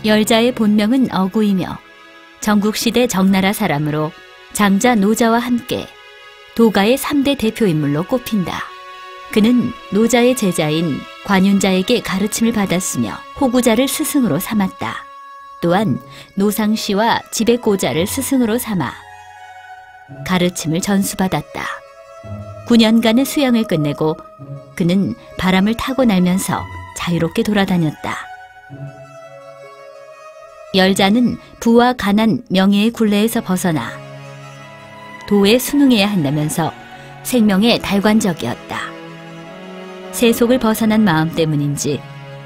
열자의 본명은 어구이며 전국시대 정나라 사람으로 장자 노자와 함께 도가의 3대 대표인물로 꼽힌다. 그는 노자의 제자인 관윤자에게 가르침을 받았으며 호구자를 스승으로 삼았다. 또한 노상씨와 지백고자를 스승으로 삼아 가르침을 전수받았다. 9년간의 수양을 끝내고 그는 바람을 타고 날면서 자유롭게 돌아다녔다. 열자는 부와 가난, 명예의 굴레에서 벗어나 도에 순응해야 한다면서 생명의 달관적이었다. 세속을 벗어난 마음 때문인지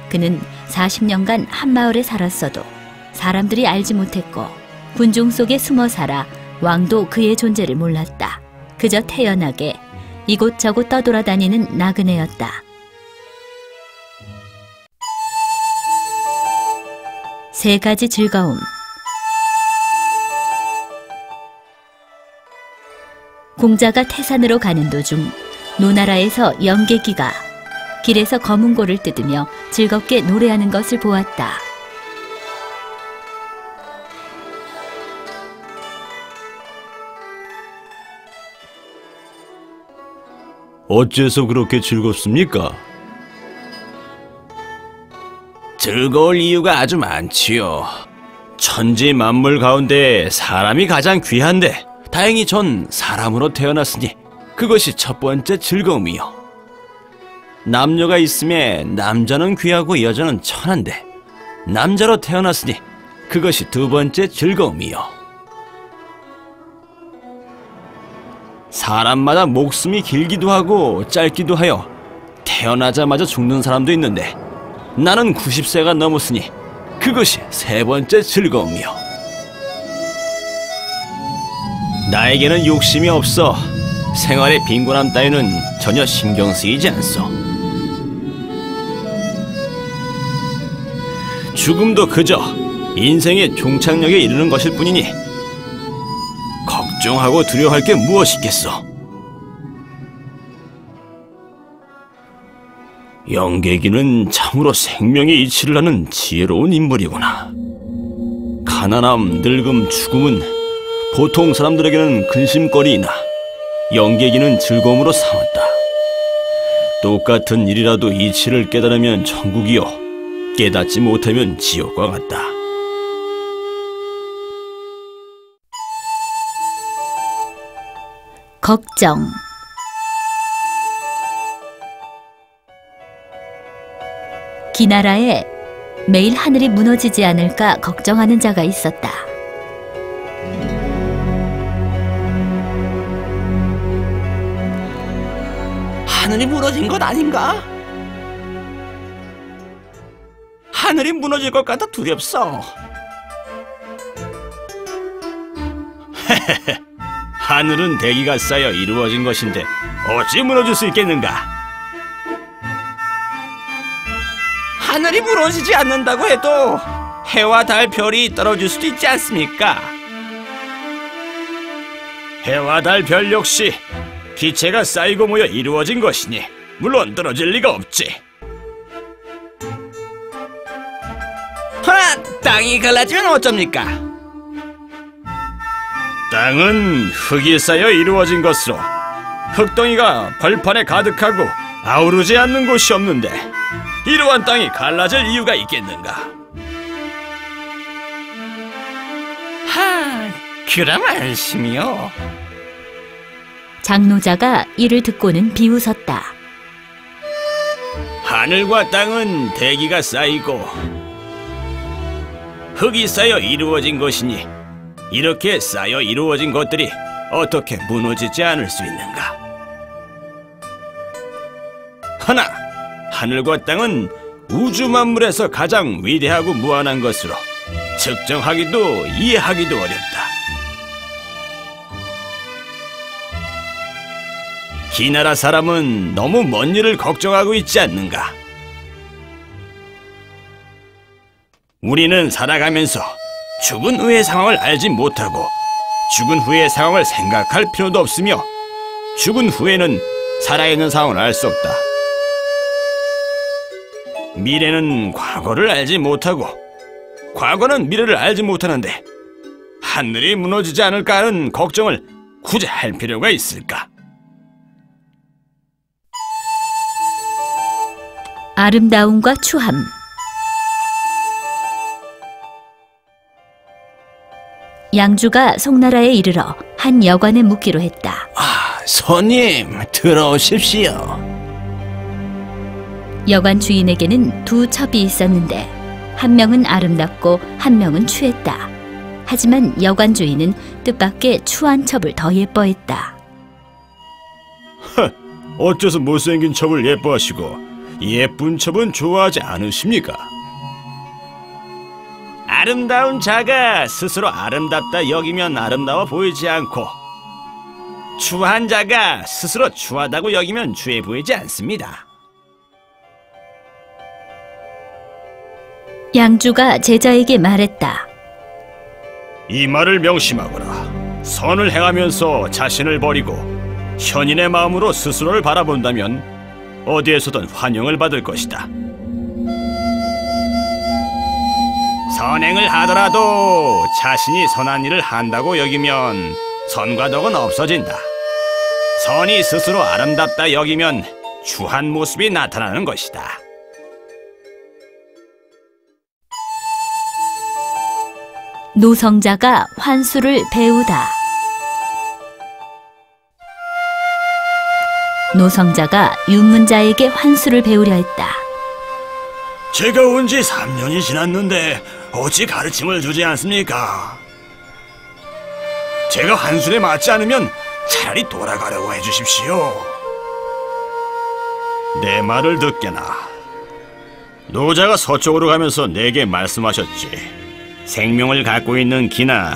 그는 40년간 한 마을에 살았어도 사람들이 알지 못했고 군중 속에 숨어 살아 왕도 그의 존재를 몰랐다. 그저 태연하게 이곳저곳 떠돌아다니는 나그네였다. 세 가지 즐거움. 공자가 태산으로 가는 도중 노나라에서 영계기가 길에서 검은고를 뜯으며 즐겁게 노래하는 것을 보았다. 어째서 그렇게 즐겁습니까? 즐거울 이유가 아주 많지요. 천지 만물 가운데 사람이 가장 귀한데 다행히 전 사람으로 태어났으니 그것이 첫 번째 즐거움이요. 남녀가 있음에 남자는 귀하고 여자는 천한데 남자로 태어났으니 그것이 두 번째 즐거움이요. 사람마다 목숨이 길기도 하고 짧기도 하여 태어나자마자 죽는 사람도 있는데 나는 90세가 넘었으니 그것이 세 번째 즐거움이요. 나에게는 욕심이 없어 생활의 빈곤함 따위는 전혀 신경 쓰이지 않소. 죽음도 그저 인생의 종착역에 이르는 것일 뿐이니 걱정하고 두려워할 게 무엇이겠소. 영계기는 참으로 생명의 이치를 아는 지혜로운 인물이구나. 가난함, 늙음, 죽음은 보통 사람들에게는 근심거리이나 영계기는 즐거움으로 삼았다. 똑같은 일이라도 이치를 깨달으면 천국이요, 깨닫지 못하면 지옥과 같다. 걱정. 기나라에 매일 하늘이 무너지지 않을까 걱정하는 자가 있었다. 하늘이 무너진 것 아닌가? 하늘이 무너질 것 같아 두렵소. 하늘은 대기가 쌓여 이루어진 것인데 어찌 무너질 수 있겠는가? 하늘이 무너지지 않는다고 해도 해와 달, 별이 떨어질 수도 있지 않습니까? 해와 달, 별 역시 기체가 쌓이고 모여 이루어진 것이니 물론 떨어질 리가 없지. 허나 땅이 갈라지면 어쩝니까? 땅은 흙이 쌓여 이루어진 것으로 흙덩이가 벌판에 가득하고 아우르지 않는 곳이 없는데 이러한 땅이 갈라질 이유가 있겠는가? 그럼 안심이요. 장노자가 이를 듣고는 비웃었다. 하늘과 땅은 대기가 쌓이고 흙이 쌓여 이루어진 것이니 이렇게 쌓여 이루어진 것들이 어떻게 무너지지 않을 수 있는가? 허나 하늘과 땅은 우주 만물에서 가장 위대하고 무한한 것으로 측정하기도 이해하기도 어렵다. 기나라 사람은 너무 먼 일을 걱정하고 있지 않는가? 우리는 살아가면서 죽은 후의 상황을 알지 못하고 죽은 후의 상황을 생각할 필요도 없으며 죽은 후에는 살아있는 상황을 알 수 없다. 미래는 과거를 알지 못하고 과거는 미래를 알지 못하는데 하늘이 무너지지 않을까 하는 걱정을 굳이 할 필요가 있을까? 아름다움과 추함. 양주가 송나라에 이르러 한 여관에 묵기로 했다. 손님, 들어오십시오. 여관 주인에게는 두 첩이 있었는데 한 명은 아름답고 한 명은 추했다. 하지만 여관 주인은 뜻밖의 추한 첩을 더 예뻐했다. 어째서 못생긴 첩을 예뻐하시고 예쁜 첩은 좋아하지 않으십니까? 아름다운 자가 스스로 아름답다 여기면 아름다워 보이지 않고 추한 자가 스스로 추하다고 여기면 추해 보이지 않습니다. 양주가 제자에게 말했다. 이 말을 명심하거라. 선을 행하면서 자신을 버리고 현인의 마음으로 스스로를 바라본다면 어디에서든 환영을 받을 것이다. 선행을 하더라도 자신이 선한 일을 한다고 여기면 선과 덕은 없어진다. 선이 스스로 아름답다 여기면 추한 모습이 나타나는 것이다. 노성자가 환수를 배우다. 노성자가 윤문자에게 환수를 배우려 했다. 제가 온 지 3년이 지났는데 어찌 가르침을 주지 않습니까? 제가 환술에 맞지 않으면 차라리 돌아가려고 해주십시오. 내 말을 듣게나. 노자가 서쪽으로 가면서 내게 말씀하셨지. 생명을 갖고 있는 기나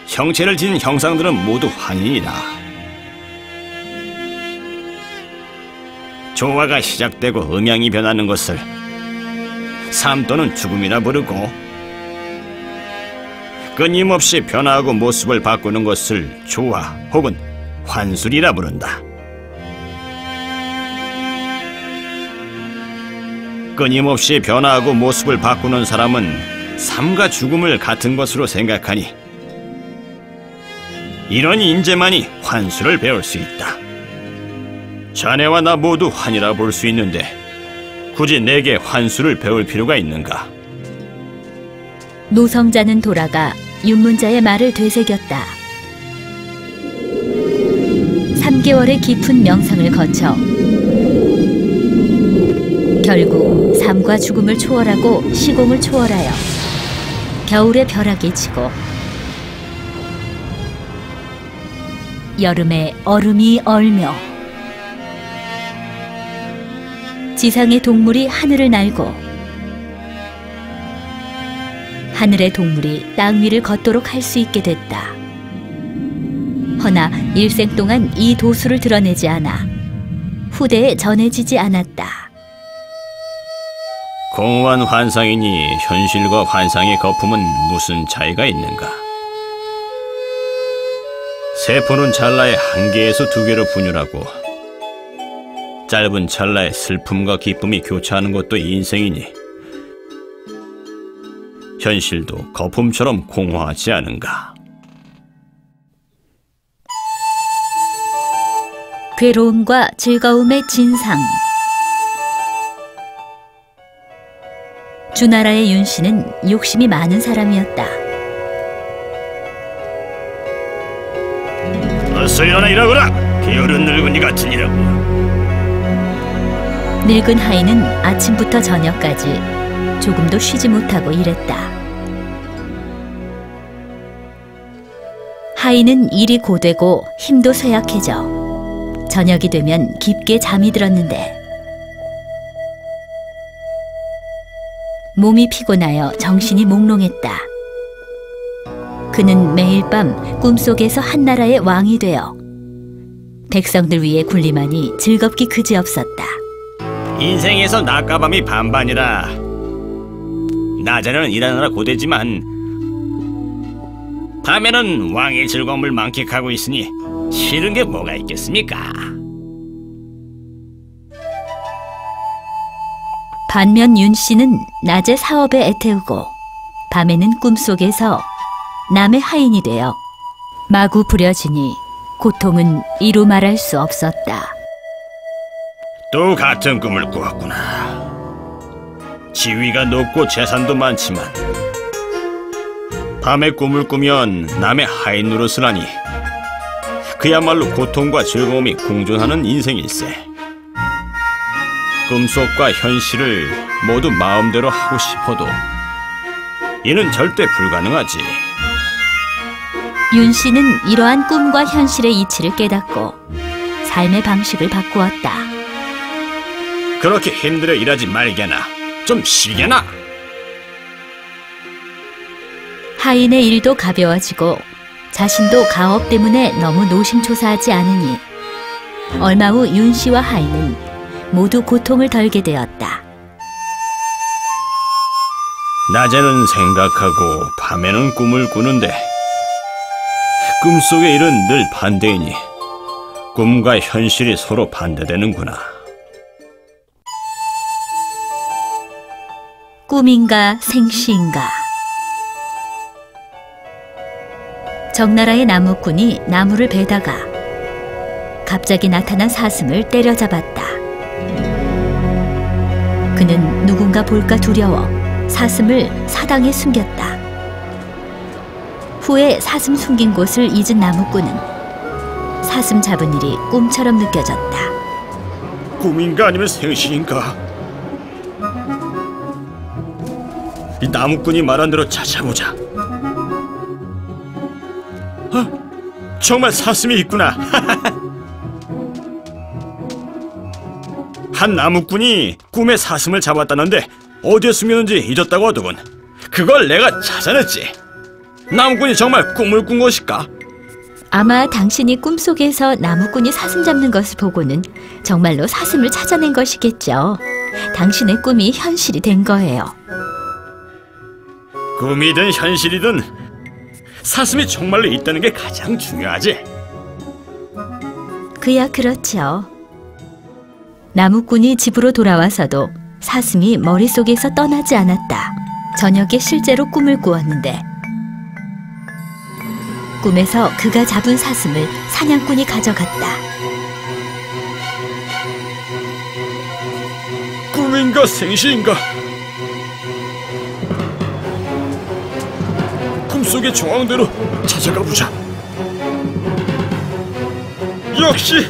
형체를 지닌 형상들은 모두 환인이다. 조화가 시작되고 음양이 변하는 것을 삶 또는 죽음이라 부르고 끊임없이 변화하고 모습을 바꾸는 것을 조화 혹은 환술이라 부른다. 끊임없이 변화하고 모습을 바꾸는 사람은 삶과 죽음을 같은 것으로 생각하니 이런 인재만이 환술을 배울 수 있다. 자네와 나 모두 환이라 볼 수 있는데 굳이 내게 환술을 배울 필요가 있는가? 노성자는 돌아가 윤문자의 말을 되새겼다. 3개월의 깊은 명상을 거쳐 결국 삶과 죽음을 초월하고 시공을 초월하여 겨울에 벼락이 치고 여름에 얼음이 얼며 지상의 동물이 하늘을 날고 하늘의 동물이 땅 위를 걷도록 할 수 있게 됐다. 허나 일생 동안 이 도수를 드러내지 않아 후대에 전해지지 않았다. 공허한 환상이니 현실과 환상의 거품은 무슨 차이가 있는가? 세포는 찰나의 한 개에서 두 개로 분열하고 짧은 찰나의 슬픔과 기쁨이 교차하는 것도 인생이니 현실도 거품처럼 공허하지 않은가? 괴로움과 즐거움의 진상. 주나라의 윤씨는 욕심이 많은 사람이었다. 어서 일어나 일하거라! 게으른 늙은이 같은 이라고. 늙은 하인은 아침부터 저녁까지 조금도 쉬지 못하고 일했다. 하인은 일이 고되고 힘도 쇠약해져 저녁이 되면 깊게 잠이 들었는데 몸이 피곤하여 정신이 몽롱했다. 그는 매일 밤 꿈속에서 한나라의 왕이 되어 백성들 위에 군림하니 즐겁기 그지없었다. 인생에서 낮과 밤이 반반이라 낮에는 일하느라 고되지만 밤에는 왕의 즐거움을 만끽하고 있으니 싫은 게 뭐가 있겠습니까? 반면 윤씨는 낮에 사업에 애태우고 밤에는 꿈속에서 남의 하인이 되어 마구 부려지니 고통은 이루 말할 수 없었다. 또 같은 꿈을 꾸었구나. 지위가 높고 재산도 많지만 밤에 꿈을 꾸면 남의 하인 노릇을 하니 그야말로 고통과 즐거움이 공존하는 인생일세. 꿈속과 현실을 모두 마음대로 하고 싶어도 이는 절대 불가능하지. 윤 씨는 이러한 꿈과 현실의 이치를 깨닫고 삶의 방식을 바꾸었다. 그렇게 힘들어 일하지 말게나 좀 쉬게나. 하인의 일도 가벼워지고 자신도 가업 때문에 너무 노심초사하지 않으니 얼마 후 윤 씨와 하인은 모두 고통을 덜게 되었다. 낮에는 생각하고 밤에는 꿈을 꾸는데 꿈속의 일은 늘 반대이니 꿈과 현실이 서로 반대되는구나. 꿈인가 생시인가. 적나라의 나무꾼이 나무를 베다가 갑자기 나타난 사슴을 때려잡았다. 그는 누군가 볼까 두려워 사슴을 사당에 숨겼다. 후에 사슴 숨긴 곳을 잊은 나무꾼은 사슴 잡은 일이 꿈처럼 느껴졌다. 꿈인가 아니면 생시인가? 이 나무꾼이 말한 대로 찾아보자. 정말 사슴이 있구나. 한 나무꾼이 꿈에 사슴을 잡았다는데 어디에 숨겼는지 잊었다고 하더군. 그걸 내가 찾아냈지. 나무꾼이 정말 꿈을 꾼 것일까? 아마 당신이 꿈속에서 나무꾼이 사슴 잡는 것을 보고는 정말로 사슴을 찾아낸 것이겠죠. 당신의 꿈이 현실이 된 거예요. 꿈이든 현실이든 사슴이 정말로 있다는 게 가장 중요하지. 그야 그렇죠. 나무꾼이 집으로 돌아와서도 사슴이 머릿속에서 떠나지 않았다. 저녁에 실제로 꿈을 꾸었는데 꿈에서 그가 잡은 사슴을 사냥꾼이 가져갔다. 꿈인가 생시인가? 꿈속의 정황대로 찾아가 보자. 역시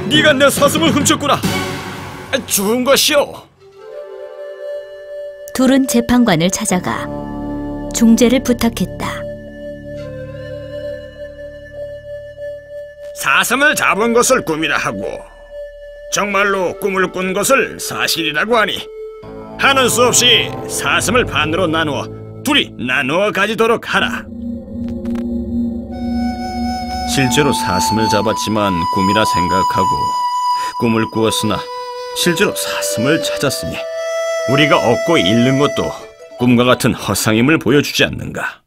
네가 내 사슴을 훔쳤구나. 죽은 것이오. 둘은 재판관을 찾아가 중재를 부탁했다. 사슴을 잡은 것을 꿈이라 하고 정말로 꿈을 꾼 것을 사실이라고 하니 하는 수 없이 사슴을 반으로 나누어 둘이 나누어 가지도록 하라. 실제로 사슴을 잡았지만 꿈이라 생각하고 꿈을 꾸었으나 실제로 사슴을 찾았으니 우리가 얻고 잃는 것도 꿈과 같은 허상임을 보여주지 않는가.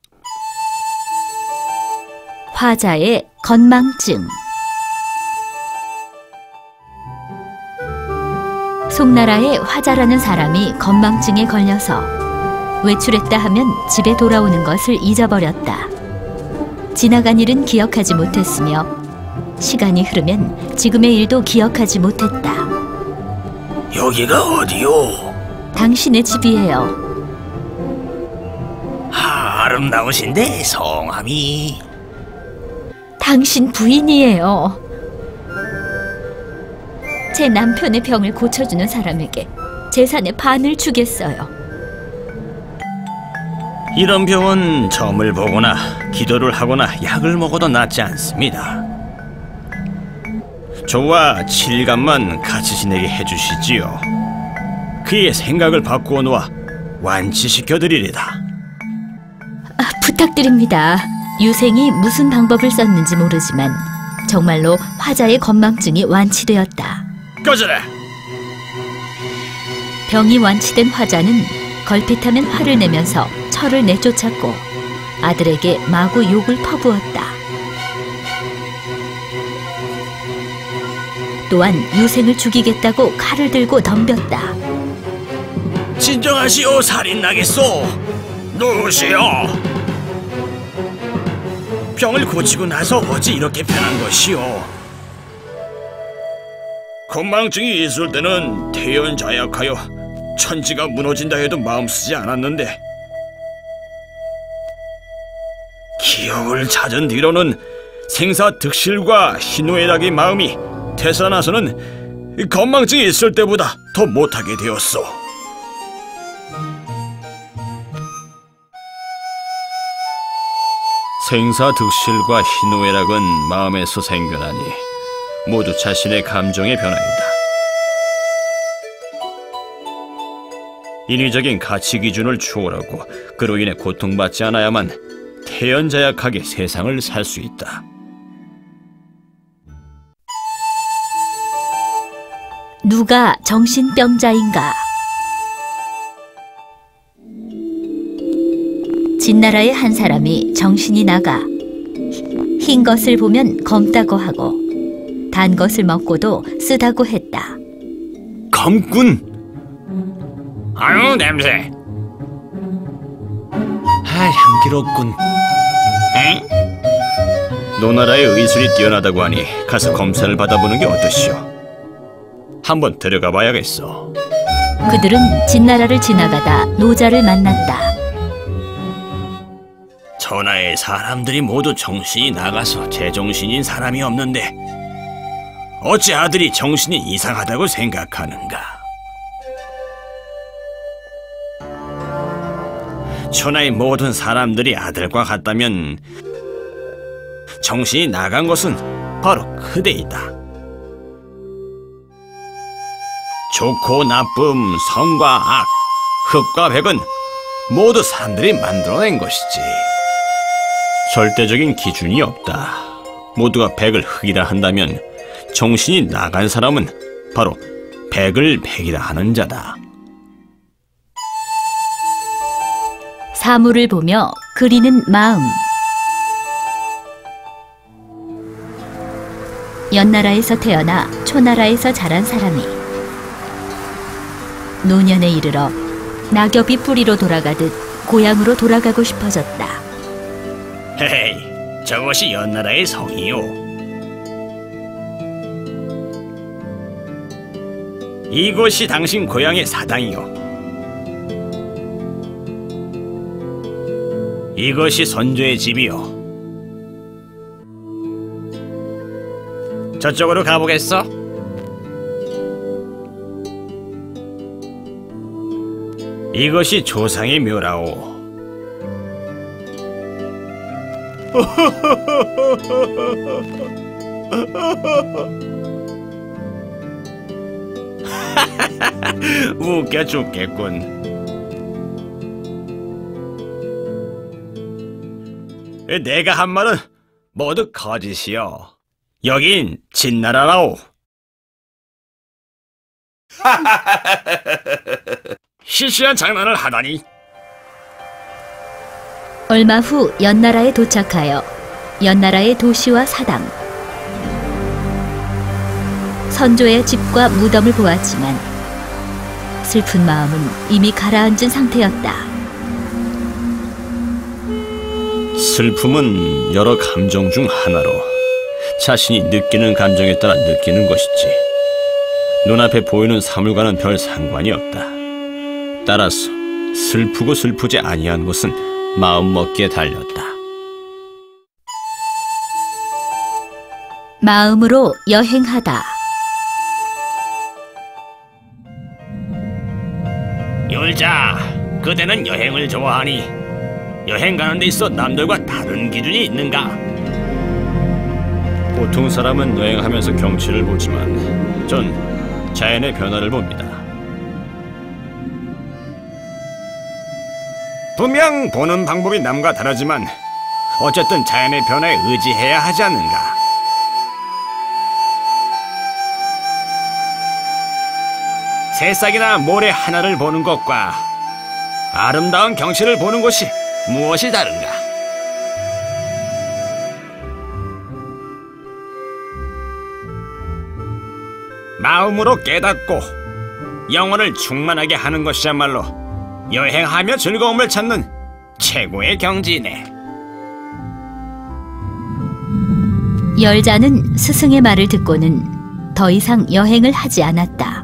화자의 건망증. 송나라의 화자라는 사람이 건망증에 걸려서 외출했다 하면 집에 돌아오는 것을 잊어버렸다. 지나간 일은 기억하지 못했으며 시간이 흐르면 지금의 일도 기억하지 못했다. 여기가 어디요? 당신의 집이에요. 아름다우신데 성함이... 당신 부인이에요. 제 남편의 병을 고쳐주는 사람에게 재산의 반을 주겠어요. 이런 병은 점을 보거나 기도를 하거나 약을 먹어도 낫지 않습니다. 저와 7일간만 같이 지내게 해주시지요. 그의 생각을 바꾸어 놓아 완치시켜드리리다. 부탁드립니다. 유생이 무슨 방법을 썼는지 모르지만 정말로 화자의 건망증이 완치되었다. 꺼져라! 병이 완치된 화자는 걸핏하면 화를 내면서 철을 내쫓았고 아들에게 마구 욕을 퍼부었다. 또한 유생을 죽이겠다고 칼을 들고 덤볐다. 진정하시오, 살인 나겠소. 누구시오? 병을 고치고 나서 어찌 이렇게 변한 것이오? 건망증이 있을 때는 태연자약하여 천지가 무너진다 해도 마음 쓰지 않았는데 기억을 찾은 뒤로는 생사득실과 희노애락의 마음이 되살아나서는 건망증이 있을 때보다 더 못하게 되었소. 생사득실과 희노애락은 마음에서 생겨나니 모두 자신의 감정의 변화이다. 인위적인 가치 기준을 초월하고 그로 인해 고통받지 않아야만 태연자약하게 세상을 살 수 있다. 누가 정신병자인가? 진나라의 한 사람이 정신이 나가 흰 것을 보면 검다고 하고 단 것을 먹고도 쓰다고 했다. 검군! 아유, 냄새! 향기롭군. 엥? 노나라의 의술이 뛰어나다고 하니 가서 검사를 받아보는 게 어떠시오? 한번 데려가 봐야겠어. 그들은 진나라를 지나가다 노자를 만났다. 천하의 사람들이 모두 정신이 나가서 제정신인 사람이 없는데 어찌 아들이 정신이 이상하다고 생각하는가? 천하의 모든 사람들이 아들과 같다면 정신이 나간 것은 바로 그대이다. 좋고 나쁨, 선과 악, 흑과 백은 모두 사람들이 만들어낸 것이지. 절대적인 기준이 없다. 모두가 백을 흑이라 한다면 정신이 나간 사람은 바로 백을 백이라 하는 자다. 사물을 보며 그리는 마음. 연나라에서 태어나 초나라에서 자란 사람이 노년에 이르러 낙엽이 뿌리로 돌아가듯 고향으로 돌아가고 싶어졌다. 헤헤이, 저것이 연나라의 성이요. 이곳이 당신 고향의 사당이요. 이것이 선조의 집이요. 저쪽으로 가보겠어? 이것이 조상의 묘라오. 웃겨 죽겠군. 내가 한 말은 모두 거짓이요. 여긴 진나라라오. 시시한 장난을 하다니. 얼마 후 연나라에 도착하여 연나라의 도시와 사당, 선조의 집과 무덤을 보았지만 슬픈 마음은 이미 가라앉은 상태였다. 슬픔은 여러 감정 중 하나로 자신이 느끼는 감정에 따라 느끼는 것이지 눈앞에 보이는 사물과는 별 상관이 없다. 따라서 슬프고 슬프지 아니한 것은 마음먹기에 달렸다. 마음으로 여행하다. 율자, 그대는 여행을 좋아하니 여행 가는 데 있어 남들과 다른 기준이 있는가? 보통 사람은 여행하면서 경치를 보지만 전 자연의 변화를 봅니다. 분명 보는 방법이 남과 다르지만 어쨌든 자연의 변화에 의지해야 하지 않는가? 새싹이나 모래 하나를 보는 것과 아름다운 경치를 보는 것이 무엇이 다른가? 마음으로 깨닫고 영혼을 충만하게 하는 것이야말로 여행하며 즐거움을 찾는 최고의 경지네. 열자는 스승의 말을 듣고는 더 이상 여행을 하지 않았다.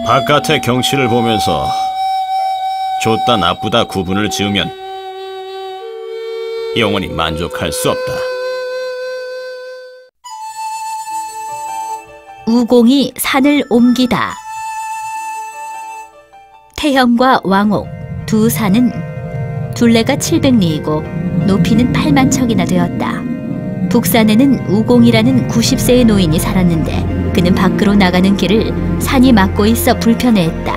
바깥의 경치를 보면서 좋다 나쁘다 구분을 지으면 영원히 만족할 수 없다. 우공이 산을 옮기다. 태형과 왕옥 두 산은 둘레가 700리이고 높이는 8만 척이나 되었다. 북산에는 우공이라는 90세의 노인이 살았는데 그는 밖으로 나가는 길을 산이 막고 있어 불편해했다.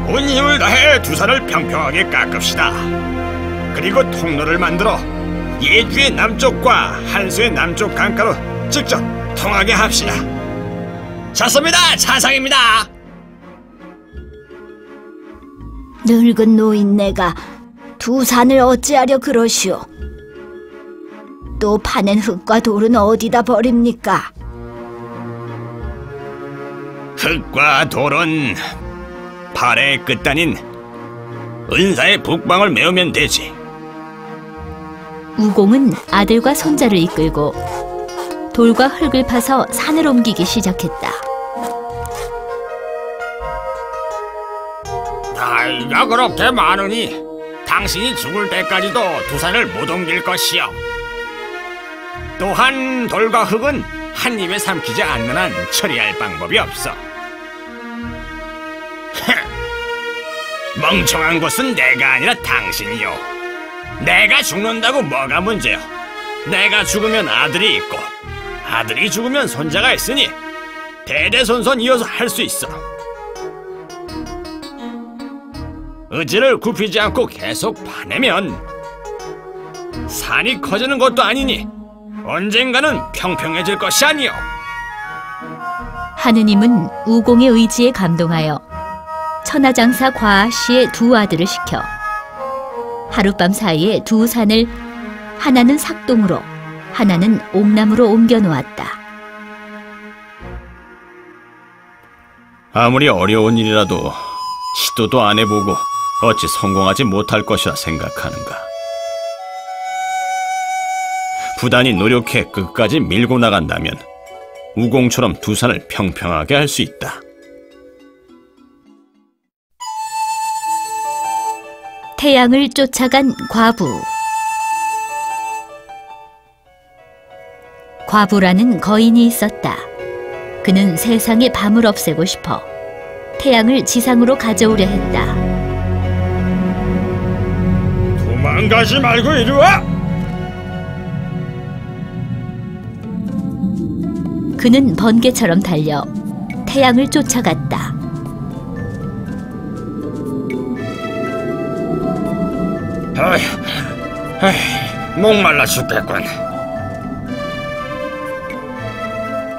온 힘을 다해 두 산을 평평하게 깎읍시다. 그리고 통로를 만들어 예주의 남쪽과 한수의 남쪽 강가로 직접 통하게 합시다. 좋습니다. 찬성입니다. 늙은 노인네가 두 산을 어찌하려 그러시오? 또 파낸 흙과 돌은 어디다 버립니까? 흙과 돌은 발의 끝단인 은사의 북방을 메우면 되지. 우공은 아들과 손자를 이끌고 돌과 흙을 파서 산을 옮기기 시작했다. 나이가 그렇게 많으니 당신이 죽을 때까지도 두 산을 못 옮길 것이요. 또한 돌과 흙은 한 입에 삼키지 않는 한 처리할 방법이 없어. 멍청한 것은 내가 아니라 당신이요. 내가 죽는다고 뭐가 문제요? 내가 죽으면 아들이 있고 아들이 죽으면 손자가 있으니 대대손손 이어서 할 수 있어. 의지를 굽히지 않고 계속 파내면 산이 커지는 것도 아니니 언젠가는 평평해질 것이 아니오. 하느님은 우공의 의지에 감동하여 천하장사 과아씨의 두 아들을 시켜 하룻밤 사이에 두 산을 하나는 삭동으로 하나는 옥남으로 옮겨 놓았다. 아무리 어려운 일이라도 시도도 안 해보고 어찌 성공하지 못할 것이라 생각하는가. 부단히 노력해 끝까지 밀고 나간다면 우공처럼 두 산을 평평하게 할 수 있다. 태양을 쫓아간 과부. 과부라는 거인이 있었다. 그는 세상에 밤을 없애고 싶어 태양을 지상으로 가져오려 했다. 도망가지 말고 이리 와! 그는 번개처럼 달려 태양을 쫓아갔다. 목말라 죽겠군.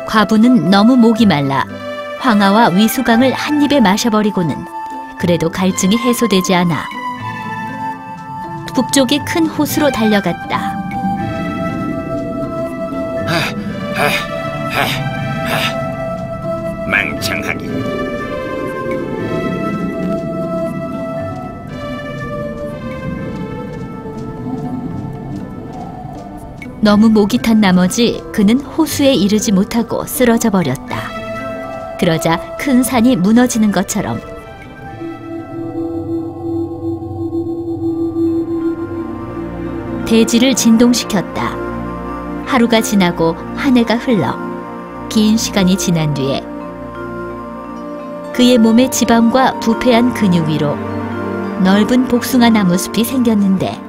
과부는 너무 목이 말라 황하와 위수강을 한 입에 마셔버리고는 그래도 갈증이 해소되지 않아 북쪽의 큰 호수로 달려갔다. 망청하기. 너무 목이 탄 나머지 그는 호수에 이르지 못하고 쓰러져 버렸다. 그러자 큰 산이 무너지는 것처럼 대지를 진동시켰다. 하루가 지나고 한 해가 흘러 긴 시간이 지난 뒤에 그의 몸에 지방과 부패한 근육 위로 넓은 복숭아 나무 숲이 생겼는데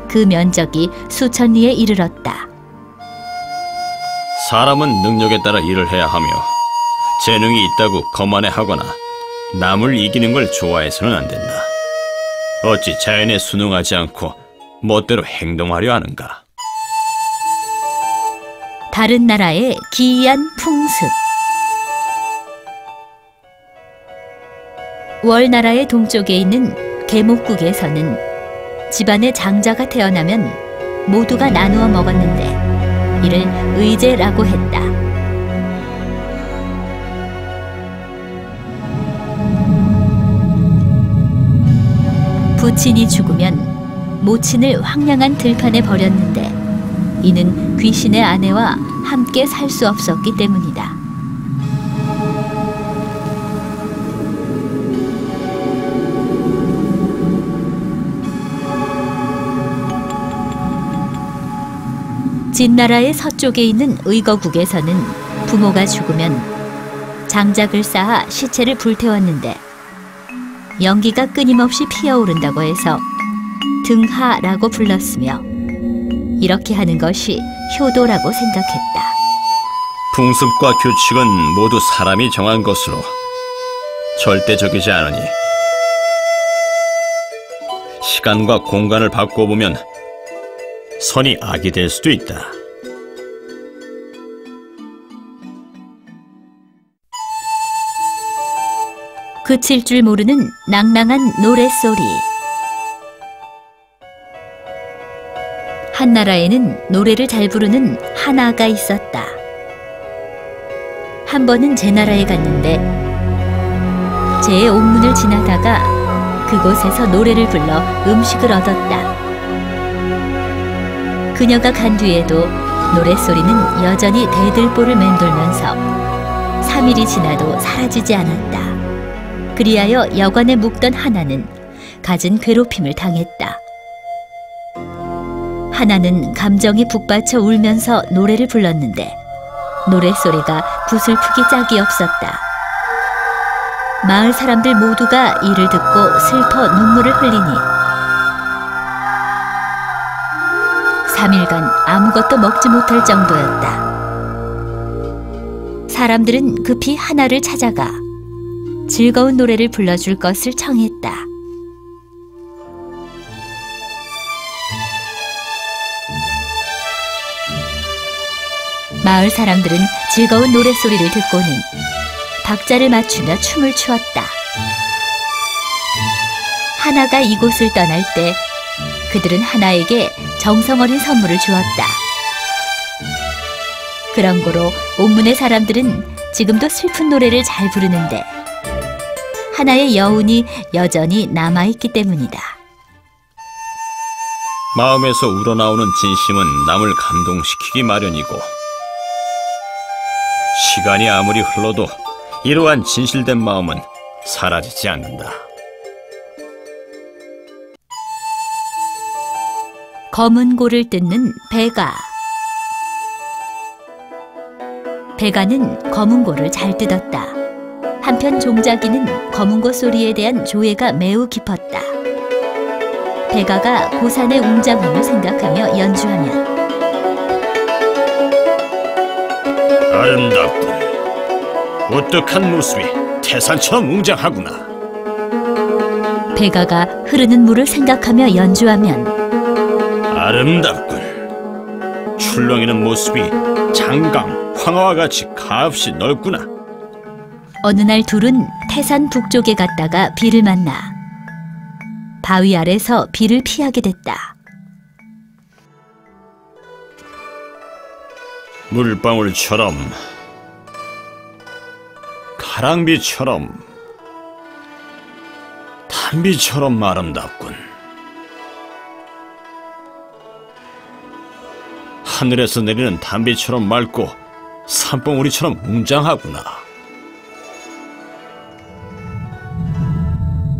그 면적이 수천 리에 이르렀다. 사람은 능력에 따라 일을 해야 하며 재능이 있다고 거만해하거나 남을 이기는 걸 좋아해서는 안 된다. 어찌 자연에 순응하지 않고 멋대로 행동하려 하는가? 다른 나라의 기이한 풍습. 월나라의 동쪽에 있는 계목국에서는 집안에 장자가 태어나면 모두가 나누어 먹었는데 이를 의제라고 했다. 부친이 죽으면 모친을 황량한 들판에 버렸는데 이는 귀신의 아내와 함께 살 수 없었기 때문이다. 진나라의 서쪽에 있는 의거국에서는 부모가 죽으면 장작을 쌓아 시체를 불태웠는데 연기가 끊임없이 피어오른다고 해서 등하라고 불렀으며 이렇게 하는 것이 효도라고 생각했다. 풍습과 규칙은 모두 사람이 정한 것으로 절대적이지 않으니 시간과 공간을 바꿔보면 선이 악이 될 수도 있다. 그칠 줄 모르는 낭낭한 노랫소리. 한나라에는 노래를 잘 부르는 하나가 있었다. 한 번은 제 나라에 갔는데 제 옥문을 지나다가 그곳에서 노래를 불러 음식을 얻었다. 그녀가 간 뒤에도 노랫소리는 여전히 대들보를 맴돌면서 3일이 지나도 사라지지 않았다. 그리하여 여관에 묵던 하나는 갖은 괴롭힘을 당했다. 하나는 감정이 북받쳐 울면서 노래를 불렀는데 노랫소리가 구슬프기 짝이 없었다. 마을 사람들 모두가 이를 듣고 슬퍼 눈물을 흘리니 3일간 아무것도 먹지 못할 정도였다. 사람들은 급히 하나를 찾아가 즐거운 노래를 불러줄 것을 청했다. 마을 사람들은 즐거운 노랫소리를 듣고는 박자를 맞추며 춤을 추었다. 하나가 이곳을 떠날 때 그들은 하나에게 정성어린 선물을 주었다. 그런 고로 옥문의 사람들은 지금도 슬픈 노래를 잘 부르는데 하나의 여운이 여전히 남아있기 때문이다. 마음에서 우러나오는 진심은 남을 감동시키기 마련이고 시간이 아무리 흘러도 이러한 진실된 마음은 사라지지 않는다. 검은 고를 뜯는 배가. 배가는 검은 고를 잘 뜯었다. 한편 종자기는 검은 고 소리에 대한 조예가 매우 깊었다. 배가가 고산의 웅장함을 생각하며 연주하면 아름답군. 우뚝한 모습이 태산처럼 웅장하구나. 배가가 흐르는 물을 생각하며 연주하면 아름답군. 출렁이는 모습이 장강, 황화와 같이 값이 넓구나. 어느 날 둘은 태산 북쪽에 갔다가 비를 만나 바위 아래서 비를 피하게 됐다. 물방울처럼, 가랑비처럼, 단비처럼 아름답군. 하늘에서 내리는 단비처럼 맑고 산봉우리처럼 웅장하구나.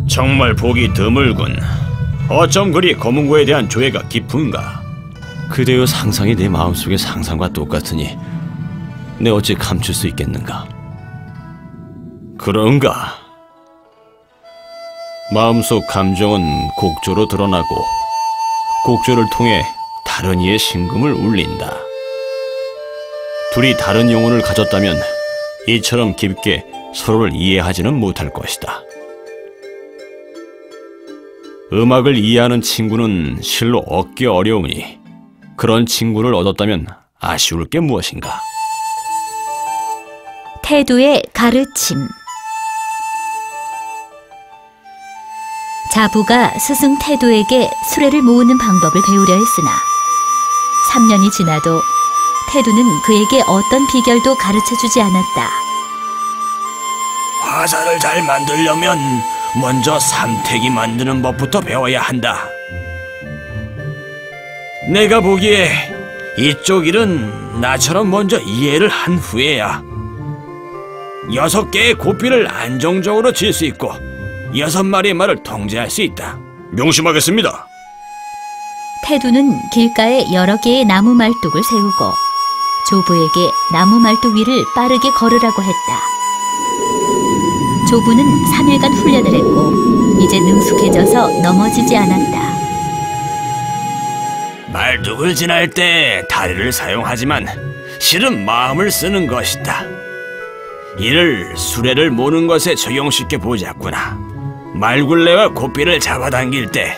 정말 보기 드물군. 어쩜 그리 검은고에 대한 조예가 깊은가? 그대의 상상이 내 마음속의 상상과 똑같으니 내 어찌 감출 수 있겠는가? 그런가? 마음속 감정은 곡조로 드러나고 곡조를 통해 다른 이의 심금을 울린다. 둘이 다른 영혼을 가졌다면 이처럼 깊게 서로를 이해하지는 못할 것이다. 음악을 이해하는 친구는 실로 얻기 어려우니 그런 친구를 얻었다면 아쉬울 게 무엇인가? 태도의 가르침. 자부가 스승 태도에게 수레를 모으는 방법을 배우려 했으나 3년이 지나도 태도는 그에게 어떤 비결도 가르쳐주지 않았다. 화살을 잘 만들려면 먼저 삼태기 만드는 법부터 배워야 한다. 내가 보기에 이쪽 일은 나처럼 먼저 이해를 한 후에야 6개의 고삐를 안정적으로 칠 수 있고 6마리의 말을 통제할 수 있다. 명심하겠습니다. 태두는 길가에 여러 개의 나무 말뚝을 세우고 조부에게 나무 말뚝 위를 빠르게 걸으라고 했다. 조부는 3일간 훈련을 했고 이제 능숙해져서 넘어지지 않았다. 말뚝을 지날 때 다리를 사용하지만 실은 마음을 쓰는 것이다. 이를 수레를 모는 것에 적용시켜 보자꾸나. 말굴레와 고삐를 잡아당길 때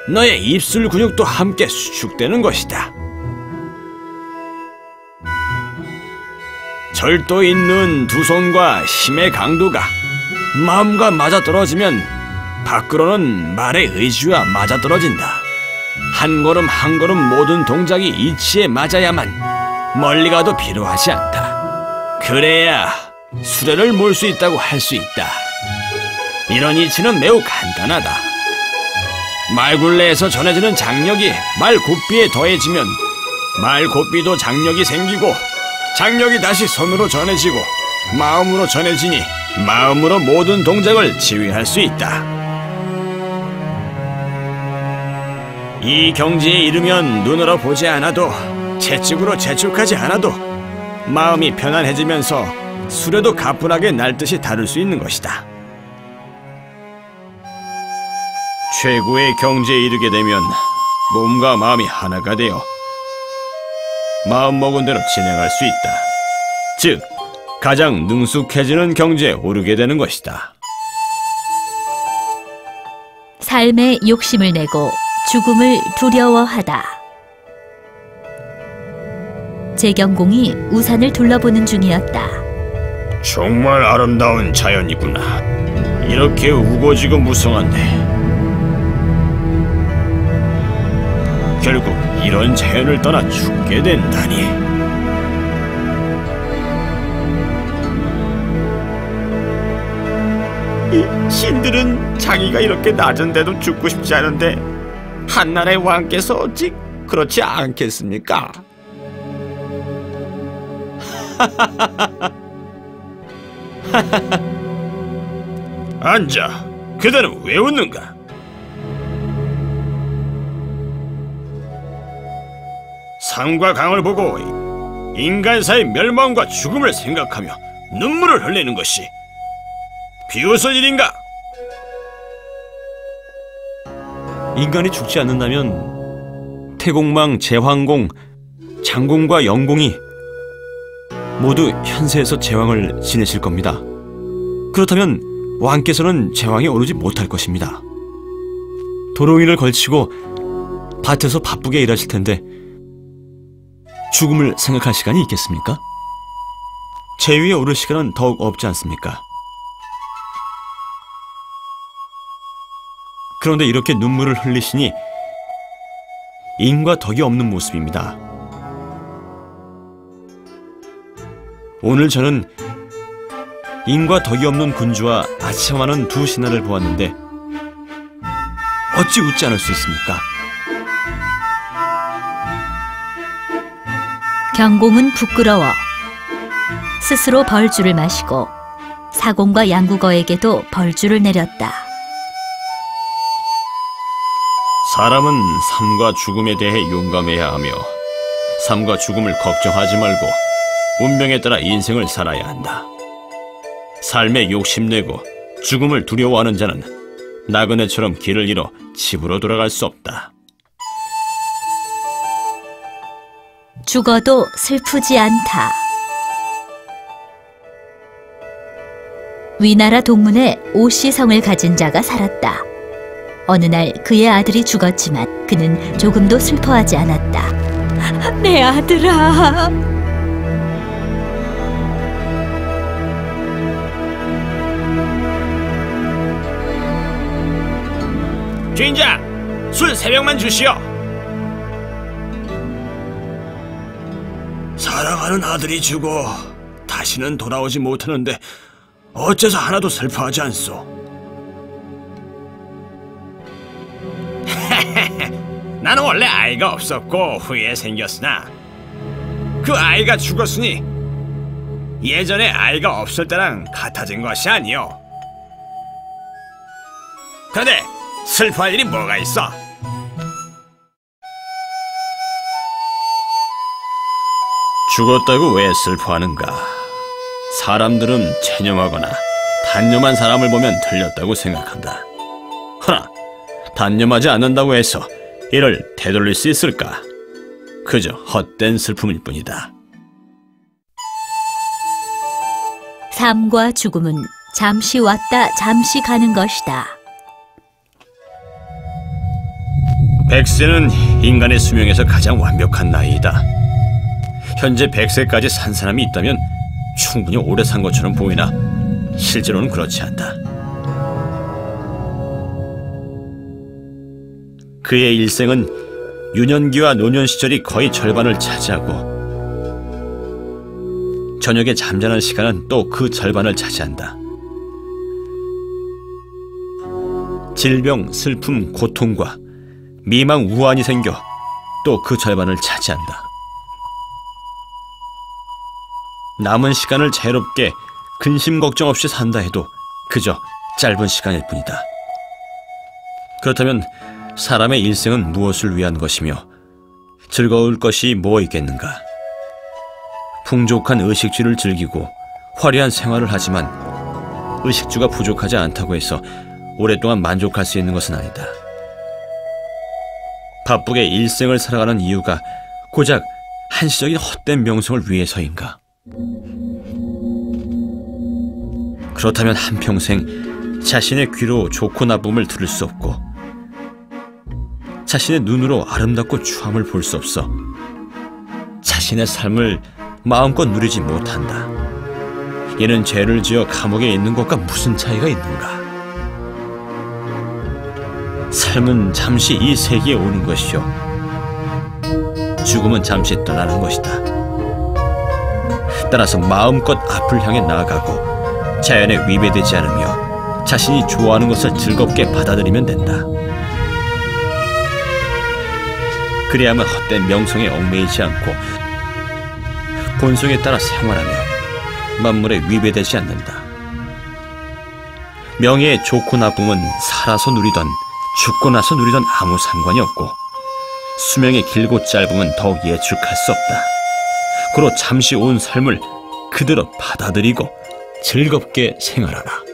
너의 입술 근육도 함께 수축되는 것이다. 절도 있는 두 손과 힘의 강도가 마음과 맞아떨어지면 밖으로는 말의 의지와 맞아떨어진다. 한 걸음 한 걸음 모든 동작이 이치에 맞아야만 멀리 가도 필요하지 않다. 그래야 수레를 몰 수 있다고 할 수 있다. 이런 이치는 매우 간단하다. 말굴레에서 전해지는 장력이 말고삐에 더해지면 말고삐도 장력이 생기고 장력이 다시 손으로 전해지고 마음으로 전해지니 마음으로 모든 동작을 지휘할 수 있다. 이 경지에 이르면 눈으로 보지 않아도 채찍으로 재촉하지 않아도 마음이 편안해지면서 수레도 가뿐하게 날듯이 다룰 수 있는 것이다. 최고의 경지에 이르게 되면 몸과 마음이 하나가 되어 마음먹은 대로 진행할 수 있다. 즉, 가장 능숙해지는 경지에 오르게 되는 것이다. 삶에 욕심을 내고 죽음을 두려워하다. 재경공이 우산을 둘러보는 중이었다. 정말 아름다운 자연이구나. 이렇게 우거지고 무성한데 결국 이런 자연을 떠나 죽게 된다니. 이 신들은 자기가 이렇게 낮은데도 죽고 싶지 않은데 한나라의 왕께서 어찌 그렇지 않겠습니까? 앉아. 그대는 왜 웃는가? 산과 강을 보고 인간사의 멸망과 죽음을 생각하며 눈물을 흘리는 것이 비웃을 일인가? 인간이 죽지 않는다면 태공망, 제황공, 장공과 영공이 모두 현세에서 제왕을 지내실 겁니다. 그렇다면 왕께서는 제왕에 오르지 못할 것입니다. 도롱이를 걸치고 밭에서 바쁘게 일하실 텐데 죽음을 생각할 시간이 있겠습니까? 제위에 오를 시간은 더욱 없지 않습니까? 그런데 이렇게 눈물을 흘리시니 인과 덕이 없는 모습입니다. 오늘 저는 인과 덕이 없는 군주와 아첨하는 두 신하를 보았는데 어찌 웃지 않을 수 있습니까? 경공은 부끄러워 스스로 벌주를 마시고 사공과 양국어에게도 벌주를 내렸다. 사람은 삶과 죽음에 대해 용감해야 하며 삶과 죽음을 걱정하지 말고 운명에 따라 인생을 살아야 한다. 삶에 욕심내고 죽음을 두려워하는 자는 나그네처럼 길을 잃어 집으로 돌아갈 수 없다. 죽어도 슬프지 않다. 위나라 동문에 오씨성을 가진 자가 살았다. 어느 날 그의 아들이 죽었지만 그는 조금도 슬퍼하지 않았다. 내 아들아. 주인장, 술 3병만 주시오. 사랑하는 아들이 죽어 다시는 돌아오지 못하는데 어째서 하나도 슬퍼하지 않소? 나는 원래 아이가 없었고 후에 생겼으나 그 아이가 죽었으니 예전에 아이가 없을 때랑 같아진 것이 아니오. 그런데 슬퍼할 일이 뭐가 있어? 죽었다고 왜 슬퍼하는가? 사람들은 체념하거나 단념한 사람을 보면 틀렸다고 생각한다. 허나 단념하지 않는다고 해서 이를 되돌릴 수 있을까? 그저 헛된 슬픔일 뿐이다. 삶과 죽음은 잠시 왔다 잠시 가는 것이다. 100세는 인간의 수명에서 가장 완벽한 나이이다. 현재 100세까지 산 사람이 있다면 충분히 오래 산 것처럼 보이나 실제로는 그렇지 않다. 그의 일생은 유년기와 노년 시절이 거의 절반을 차지하고 저녁에 잠자는 시간은 또 그 절반을 차지한다. 질병, 슬픔, 고통과 미망, 우환이 생겨 또 그 절반을 차지한다. 남은 시간을 자유롭게 근심 걱정 없이 산다 해도 그저 짧은 시간일 뿐이다. 그렇다면 사람의 일생은 무엇을 위한 것이며 즐거울 것이 뭐 있겠는가? 풍족한 의식주를 즐기고 화려한 생활을 하지만 의식주가 부족하지 않다고 해서 오랫동안 만족할 수 있는 것은 아니다. 바쁘게 일생을 살아가는 이유가 고작 한시적인 헛된 명성을 위해서인가? 그렇다면 한평생 자신의 귀로 좋고 나쁨을 들을 수 없고 자신의 눈으로 아름답고 추함을 볼 수 없어 자신의 삶을 마음껏 누리지 못한다. 이는 죄를 지어 감옥에 있는 것과 무슨 차이가 있는가? 삶은 잠시 이 세계에 오는 것이요 죽음은 잠시 떠나는 것이다. 따라서 마음껏 앞을 향해 나아가고 자연에 위배되지 않으며 자신이 좋아하는 것을 즐겁게 받아들이면 된다. 그래야만 헛된 명성에 얽매이지 않고 본성에 따라 생활하며 만물에 위배되지 않는다. 명예의 좋고 나쁨은 살아서 누리던 죽고 나서 누리던 아무 상관이 없고 수명의 길고 짧음은 더욱 예측할 수 없다. 고로 잠시 온 삶을 그대로 받아들이고 즐겁게 생활하라.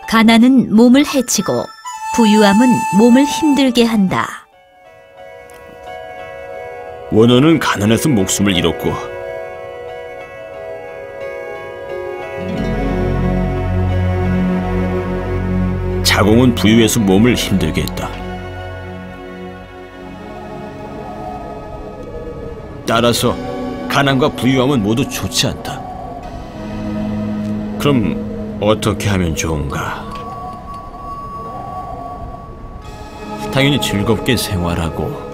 가난은 몸을 해치고 부유함은 몸을 힘들게 한다. 원어는 가난해서 목숨을 잃었고 자공은 부유해서 몸을 힘들게 했다. 따라서 가난과 부유함은 모두 좋지 않다. 그럼 어떻게 하면 좋은가? 당연히 즐겁게 생활하고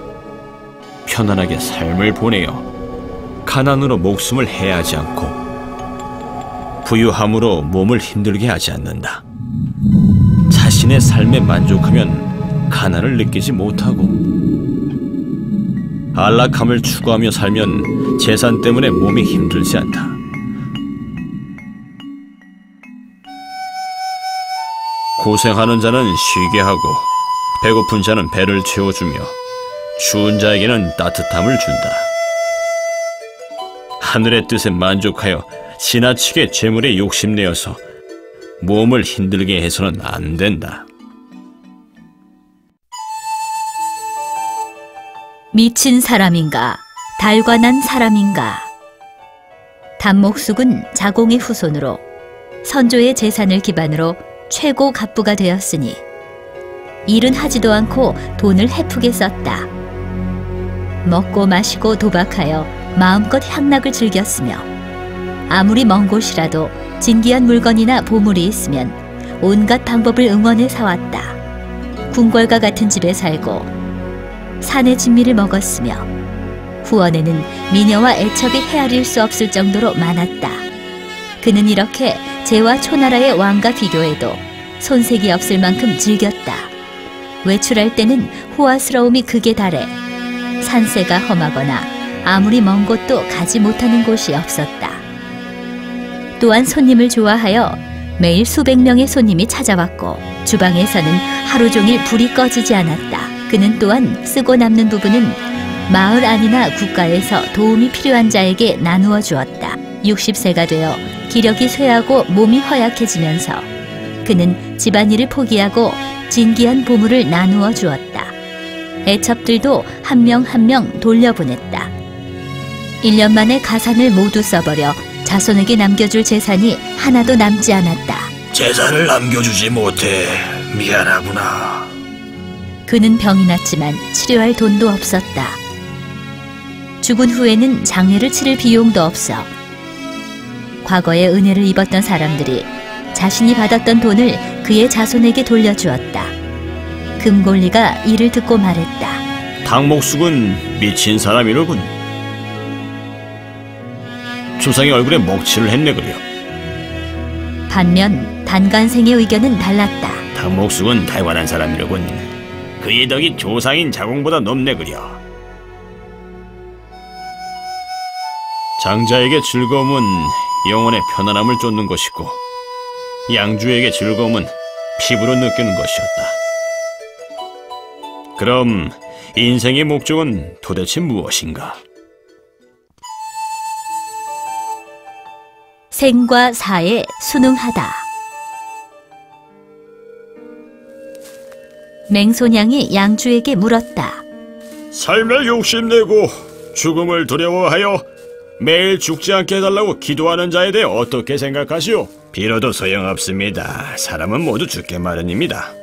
편안하게 삶을 보내어 가난으로 목숨을 해하지 않고 부유함으로 몸을 힘들게 하지 않는다. 자신의 삶에 만족하면 가난을 느끼지 못하고 안락함을 추구하며 살면 재산 때문에 몸이 힘들지 않다. 고생하는 자는 쉬게 하고 배고픈 자는 배를 채워주며 추운 자에게는 따뜻함을 준다. 하늘의 뜻에 만족하여 지나치게 재물에 욕심내어서 몸을 힘들게 해서는 안 된다. 미친 사람인가 달과 난 사람인가. 단목숙은 자공의 후손으로 선조의 재산을 기반으로 최고 갑부가 되었으니 일은 하지도 않고 돈을 헤프게 썼다. 먹고 마시고 도박하여 마음껏 향락을 즐겼으며 아무리 먼 곳이라도 진귀한 물건이나 보물이 있으면 온갖 방법을 응원해 사왔다. 궁궐과 같은 집에 살고 산의 진미를 먹었으며 후원에는 미녀와 애첩이 헤아릴 수 없을 정도로 많았다. 그는 이렇게 제와 초나라의 왕과 비교해도 손색이 없을 만큼 즐겼다. 외출할 때는 호화스러움이 극에 달해 산세가 험하거나 아무리 먼 곳도 가지 못하는 곳이 없었다. 또한 손님을 좋아하여 매일 수백 명의 손님이 찾아왔고 주방에서는 하루 종일 불이 꺼지지 않았다. 그는 또한 쓰고 남는 부분은 마을 안이나 국가에서 도움이 필요한 자에게 나누어 주었다. 60세가 되어 기력이 쇠하고 몸이 허약해지면서 그는 집안일을 포기하고 진귀한 보물을 나누어 주었다. 애첩들도 한 명 한 명 돌려보냈다. 1년 만에 가산을 모두 써버려 자손에게 남겨줄 재산이 하나도 남지 않았다. 재산을 남겨주지 못해 미안하구나. 그는 병이 났지만 치료할 돈도 없었다. 죽은 후에는 장례를 치를 비용도 없어 과거에 은혜를 입었던 사람들이 자신이 받았던 돈을 그의 자손에게 돌려주었다. 금골리가 이를 듣고 말했다. 당목숙은 미친 사람이로군. 조상의 얼굴에 먹칠을 했네 그려. 반면 단간생의 의견은 달랐다. 당목숙은 달관한 사람이로군. 그의 덕이 조상인 자공보다 높네 그려. 장자에게 즐거움은 영혼의 편안함을 쫓는 것이고 양주에게 즐거움은 피부로 느끼는 것이었다. 그럼 인생의 목적은 도대체 무엇인가? 생과 사에 순응하다. 맹손양이 양주에게 물었다. 삶에 욕심내고 죽음을 두려워하여 매일 죽지 않게 해달라고 기도하는 자에 대해 어떻게 생각하시오? 빌어도 소용없습니다. 사람은 모두 죽게 마련입니다.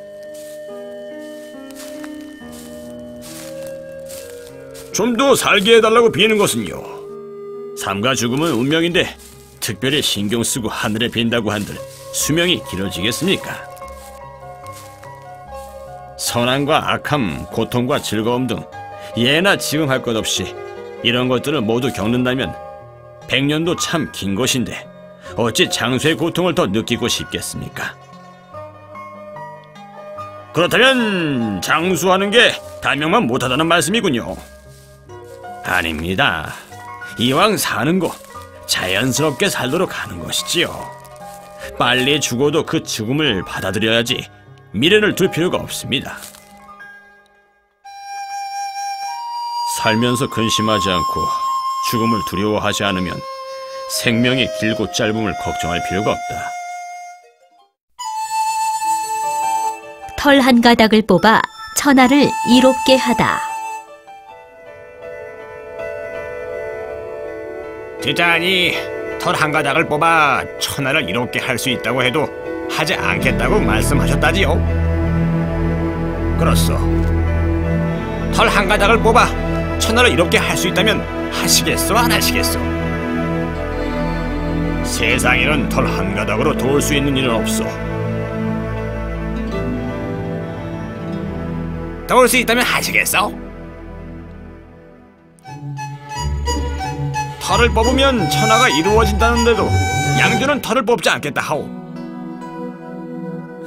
좀 더 살게 해달라고 비는 것은요? 삶과 죽음은 운명인데 특별히 신경 쓰고 하늘에 빈다고 한들 수명이 길어지겠습니까? 선함과 악함, 고통과 즐거움 등 예나 지금 할 것 없이 이런 것들을 모두 겪는다면 100년도 참 긴 것인데 어찌 장수의 고통을 더 느끼고 싶겠습니까? 그렇다면 장수하는 게 단명만 못하다는 말씀이군요. 아닙니다. 이왕 사는 거 자연스럽게 살도록 하는 것이지요. 빨리 죽어도 그 죽음을 받아들여야지 미련을 둘 필요가 없습니다. 살면서 근심하지 않고 죽음을 두려워하지 않으면 생명의 길고 짧음을 걱정할 필요가 없다. 털 한 가닥을 뽑아 천하를 이롭게 하다. 제자니 털 한 가닥을 뽑아 천하를 이롭게 할 수 있다고 해도 하지 않겠다고 말씀하셨다지요? 그렇소. 털 한 가닥을 뽑아 천하를 이롭게 할 수 있다면 하시겠소 안 하시겠소? 세상에는 털 한 가닥으로 도울 수 있는 일은 없소. 도울 수 있다면 하시겠소? 털을 뽑으면 천하가 이루어진다는데도 양주는 털을 뽑지 않겠다 하오.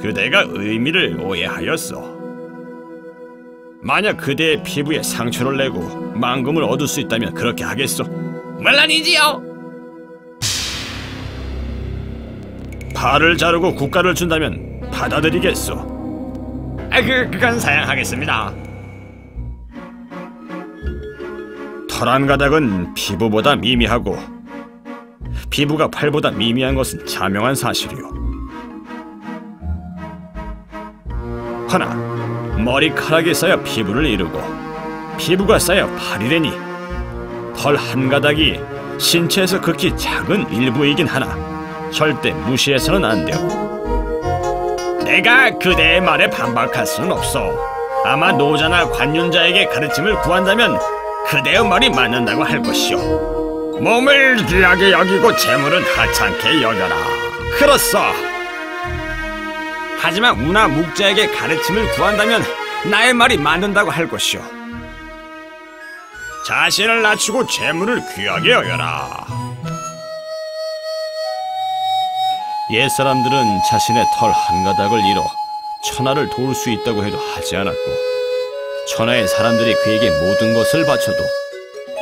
그대가 의미를 오해하였소. 만약 그대의 피부에 상처를 내고 망금을 얻을 수 있다면 그렇게 하겠소? 물론이지요. 팔을 자르고 국가를 준다면 받아들이겠소? 그건 사양하겠습니다. 털 한 가닥은 피부보다 미미하고 피부가 팔보다 미미한 것은 자명한 사실이오. 하나, 머리카락이 쌓여 피부를 이루고 피부가 쌓여 팔이 되니 털 한 가닥이 신체에서 극히 작은 일부이긴 하나 절대 무시해서는 안 되오. 내가 그대의 말에 반박할 수는 없어. 아마 노자나 관윤자에게 가르침을 구한다면 그대의 말이 맞는다고 할 것이오. 몸을 귀하게 여기고 재물은 하찮게 여겨라. 그렇소. 하지만 우나 묵자에게 가르침을 구한다면 나의 말이 맞는다고 할 것이오. 자신을 낮추고 재물을 귀하게 여겨라. 옛사람들은 자신의 털 한 가닥을 잃어 천하를 도울 수 있다고 해도 하지 않았고, 천하의 사람들이 그에게 모든 것을 바쳐도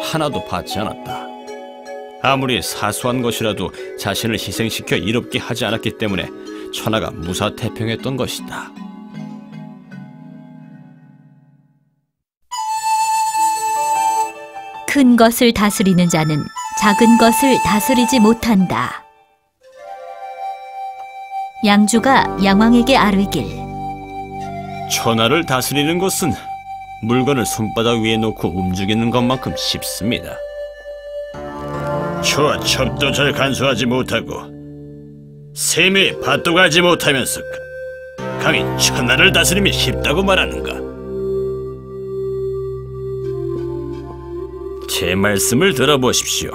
하나도 받지 않았다. 아무리 사소한 것이라도 자신을 희생시켜 이롭게 하지 않았기 때문에 천하가 무사태평했던 것이다. 큰 것을 다스리는 자는 작은 것을 다스리지 못한다. 양주가 양왕에게 아뢰길, 천하를 다스리는 것은 물건을 손바닥 위에 놓고 움직이는 것만큼 쉽습니다. 초와 첩도 잘 간수하지 못하고 셈에 밭도 가지 못하면서 감히 천하를 다스림이 쉽다고 말하는가? 제 말씀을 들어보십시오.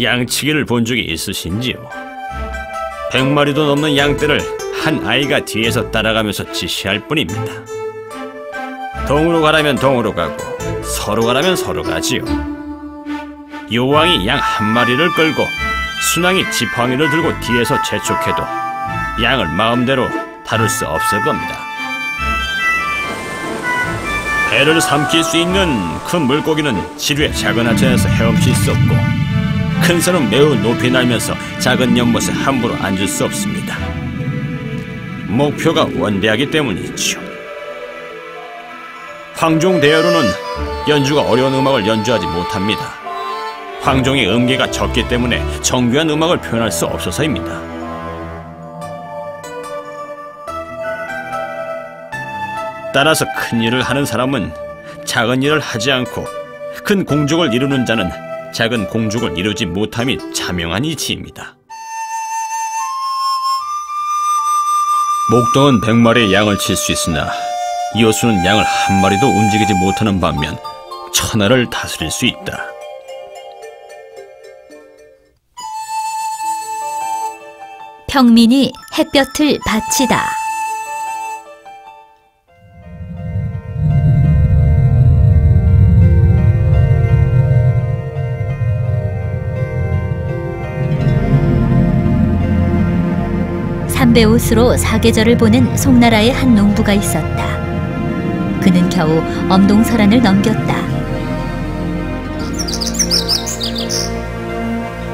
양치기를 본 적이 있으신지요? 100마리도 넘는 양떼를 한 아이가 뒤에서 따라가면서 지시할 뿐입니다. 동으로 가라면 동으로 가고 서로 가라면 서로 가지요. 요왕이 양 한 마리를 끌고 순왕이 지팡이를 들고 뒤에서 재촉해도 양을 마음대로 다룰 수 없을 겁니다. 배를 삼킬 수 있는 큰 물고기는 지류의 작은 하천에서 헤엄칠 수 없고, 큰 산은 매우 높이 날면서 작은 연못에 함부로 앉을 수 없습니다. 목표가 원대하기 때문이죠. 황종대여로는 연주가 어려운 음악을 연주하지 못합니다. 황종의 음계가 적기 때문에 정교한 음악을 표현할 수 없어서입니다. 따라서 큰 일을 하는 사람은 작은 일을 하지 않고, 큰 공적을 이루는 자는 작은 공적을 이루지 못함이 자명한 이치입니다. 목동은 100마리의 양을 칠 수 있으나 여수는 양을 한 마리도 움직이지 못하는 반면 천하를 다스릴 수 있다. 평민이 햇볕을 바치다. 삼배옷으로 사계절을 보낸 송나라의 한 농부가 있었다. 그는 겨우 엄동설안을 넘겼다.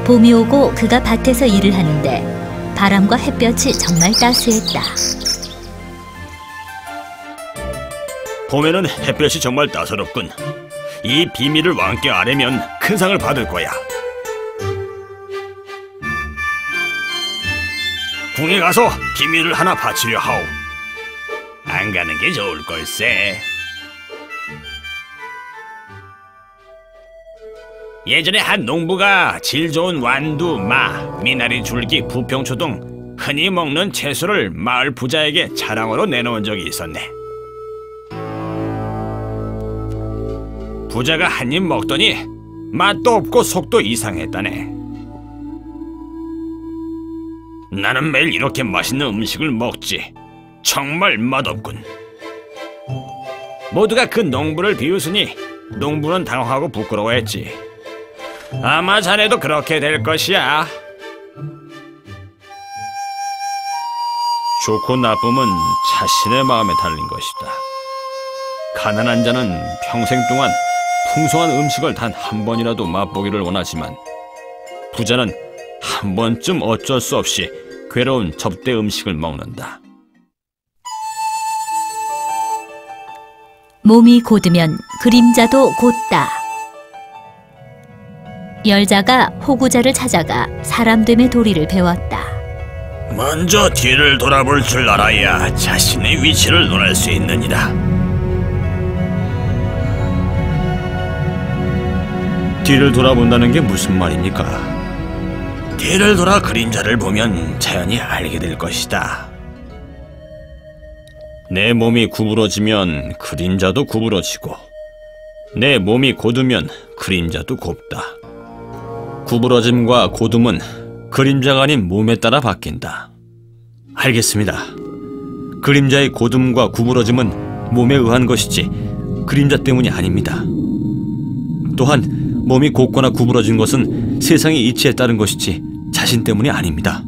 봄이 오고 그가 밭에서 일을 하는데 바람과 햇볕이 정말 따스했다. 봄에는 햇볕이 정말 따사롭군. 이 비밀을 왕께 아뢰면 큰 상을 받을 거야. 궁에 가서 비밀을 하나 바치려 하오. 안 가는 게 좋을 걸세. 예전에 한 농부가 질 좋은 완두, 마, 미나리, 줄기, 부평초 등 흔히 먹는 채소를 마을 부자에게 자랑으로 내놓은 적이 있었네. 부자가 한 입 먹더니 맛도 없고 속도 이상했다네. 나는 매일 이렇게 맛있는 음식을 먹지. 정말 맛없군. 모두가 그 농부를 비웃으니 농부는 당황하고 부끄러워했지. 아마 자네도 그렇게 될 것이야. 좋고 나쁨은 자신의 마음에 달린 것이다. 가난한 자는 평생 동안 풍성한 음식을 단 한 번이라도 맛보기를 원하지만, 부자는 한 번쯤 어쩔 수 없이 괴로운 접대 음식을 먹는다. 몸이 곧으면 그림자도 곧다. 열자가 호구자를 찾아가 사람됨의 도리를 배웠다. 먼저 뒤를 돌아볼 줄 알아야 자신의 위치를 논할 수 있느니라. 뒤를 돌아본다는 게 무슨 말입니까? 뒤를 돌아 그림자를 보면 자연히 알게 될 것이다. 내 몸이 구부러지면 그림자도 구부러지고, 내 몸이 곧으면 그림자도 곱다. 구부러짐과 곧음은 그림자가 아닌 몸에 따라 바뀐다. 알겠습니다. 그림자의 곧음과 구부러짐은 몸에 의한 것이지 그림자 때문이 아닙니다. 또한 몸이 곧거나 구부러진 것은 세상의 이치에 따른 것이지 자신 때문이 아닙니다.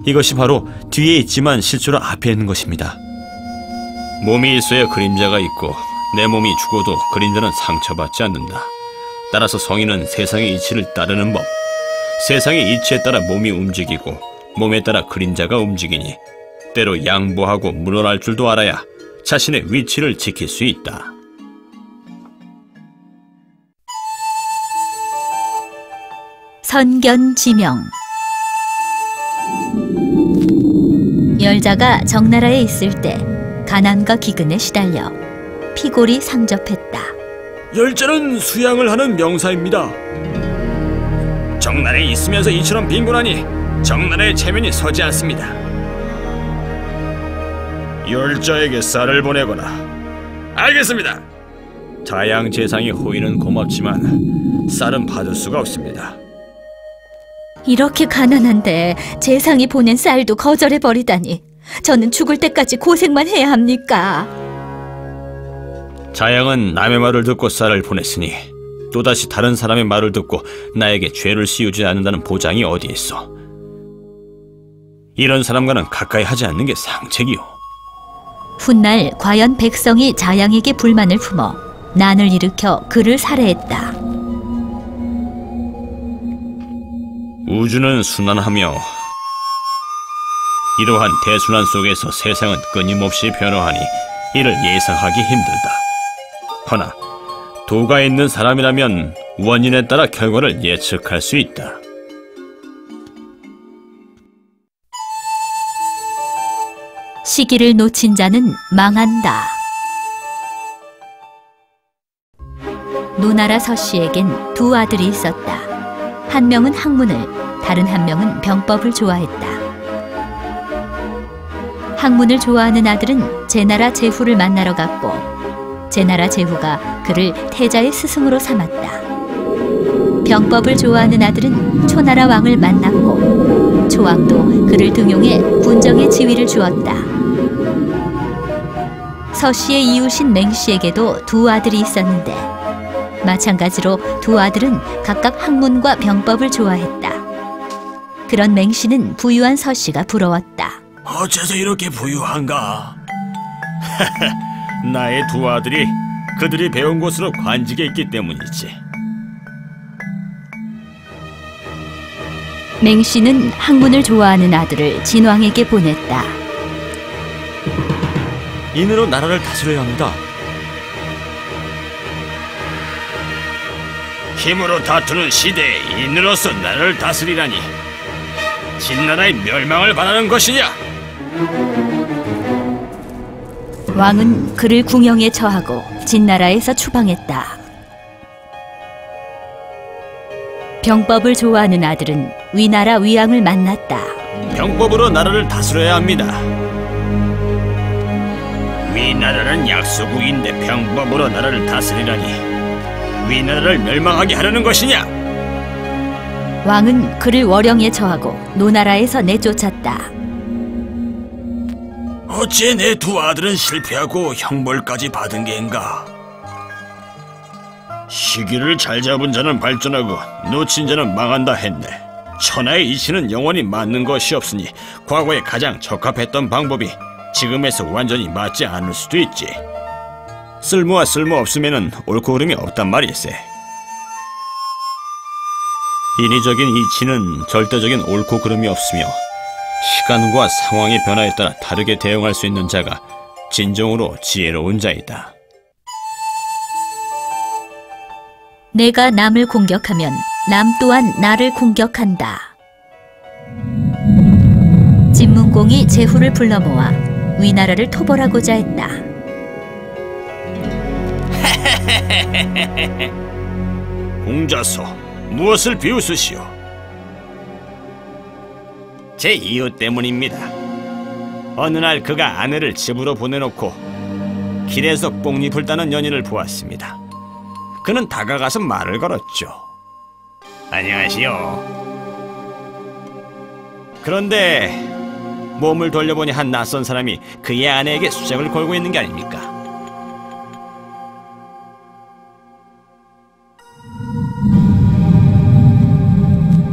이것이 바로 뒤에 있지만 실제로 앞에 있는 것입니다. 몸이 있어야 그림자가 있고 내 몸이 죽어도 그림자는 상처받지 않는다. 따라서 성인은 세상의 이치를 따르는 법, 세상의 이치에 따라 몸이 움직이고 몸에 따라 그림자가 움직이니 때로 양보하고 물러날 줄도 알아야 자신의 위치를 지킬 수 있다. 선견지명. 열자가 정나라에 있을 때 가난과 기근에 시달려 피골이 상접했다. 열자는 수양을 하는 명사입니다. 정나라에 있으면서 이처럼 빈곤하니 정나라의 체면이 서지 않습니다. 열자에게 쌀을 보내거나. 알겠습니다. 자양 재상이 호의는 고맙지만 쌀은 받을 수가 없습니다. 이렇게 가난한데 재상이 보낸 쌀도 거절해버리다니 저는 죽을 때까지 고생만 해야 합니까? 자양은 남의 말을 듣고 쌀을 보냈으니 또다시 다른 사람의 말을 듣고 나에게 죄를 씌우지 않는다는 보장이 어디 있어. 이런 사람과는 가까이 하지 않는 게 상책이요. 훗날 과연 백성이 자양에게 불만을 품어 난을 일으켜 그를 살해했다. 우주는 순환하며 이러한 대순환 속에서 세상은 끊임없이 변화하니 이를 예상하기 힘들다. 허나 도가 있는 사람이라면 원인에 따라 결과를 예측할 수 있다. 시기를 놓친 자는 망한다. 노나라 서씨에겐 두 아들이 있었다. 한 명은 학문을, 다른 한 명은 병법을 좋아했다. 학문을 좋아하는 아들은 제나라 제후를 만나러 갔고 제나라 제후가 그를 태자의 스승으로 삼았다. 병법을 좋아하는 아들은 초나라 왕을 만났고 초왕도 그를 등용해 군정의 지위를 주었다. 서씨의 이웃인 맹씨에게도 두 아들이 있었는데 마찬가지로 두 아들은 각각 학문과 병법을 좋아했다. 그런 맹씨는 부유한 서씨가 부러웠다. 어째서 이렇게 부유한가? 나의 두 아들이 그들이 배운 곳으로 관직에 있기 때문이지. 맹씨는 학문을 좋아하는 아들을 진왕에게 보냈다. 인으로 나라를 다스려야 합니다. 힘으로 다투는 시대에 인으로서 나라를 다스리라니 진나라의 멸망을 바라는 것이냐? 왕은 그를 궁형에 처하고 진나라에서 추방했다. 병법을 좋아하는 아들은 위나라 위왕을 만났다. 병법으로 나라를 다스려야 합니다. 위나라는 약소국인데 병법으로 나라를 다스리라니 위나라를 멸망하게 하려는 것이냐? 왕은 그를 월영에 처하고 노나라에서 내쫓았다. 어찌 내 두 아들은 실패하고 형벌까지 받은 게인가? 시기를 잘 잡은 자는 발전하고 놓친 자는 망한다 했네. 천하의 이치는 영원히 맞는 것이 없으니 과거에 가장 적합했던 방법이 지금에서 완전히 맞지 않을 수도 있지. 쓸모와 쓸모없음에는 옳고 그름이 없단 말일세. 인위적인 이치는 절대적인 옳고 그름이 없으며 시간과 상황의 변화에 따라 다르게 대응할 수 있는 자가 진정으로 지혜로운 자이다. 내가 남을 공격하면 남 또한 나를 공격한다. 진문공이 제후를 불러 모아 위나라를 토벌하고자 했다. 공자서 무엇을 비웃으시오? 제 이유 때문입니다. 어느 날 그가 아내를 집으로 보내놓고 길에서 뽕잎을 따는 연인을 보았습니다. 그는 다가가서 말을 걸었죠. 안녕하시오. 그런데 몸을 돌려보니 한 낯선 사람이 그의 아내에게 수작을 걸고 있는 게 아닙니까?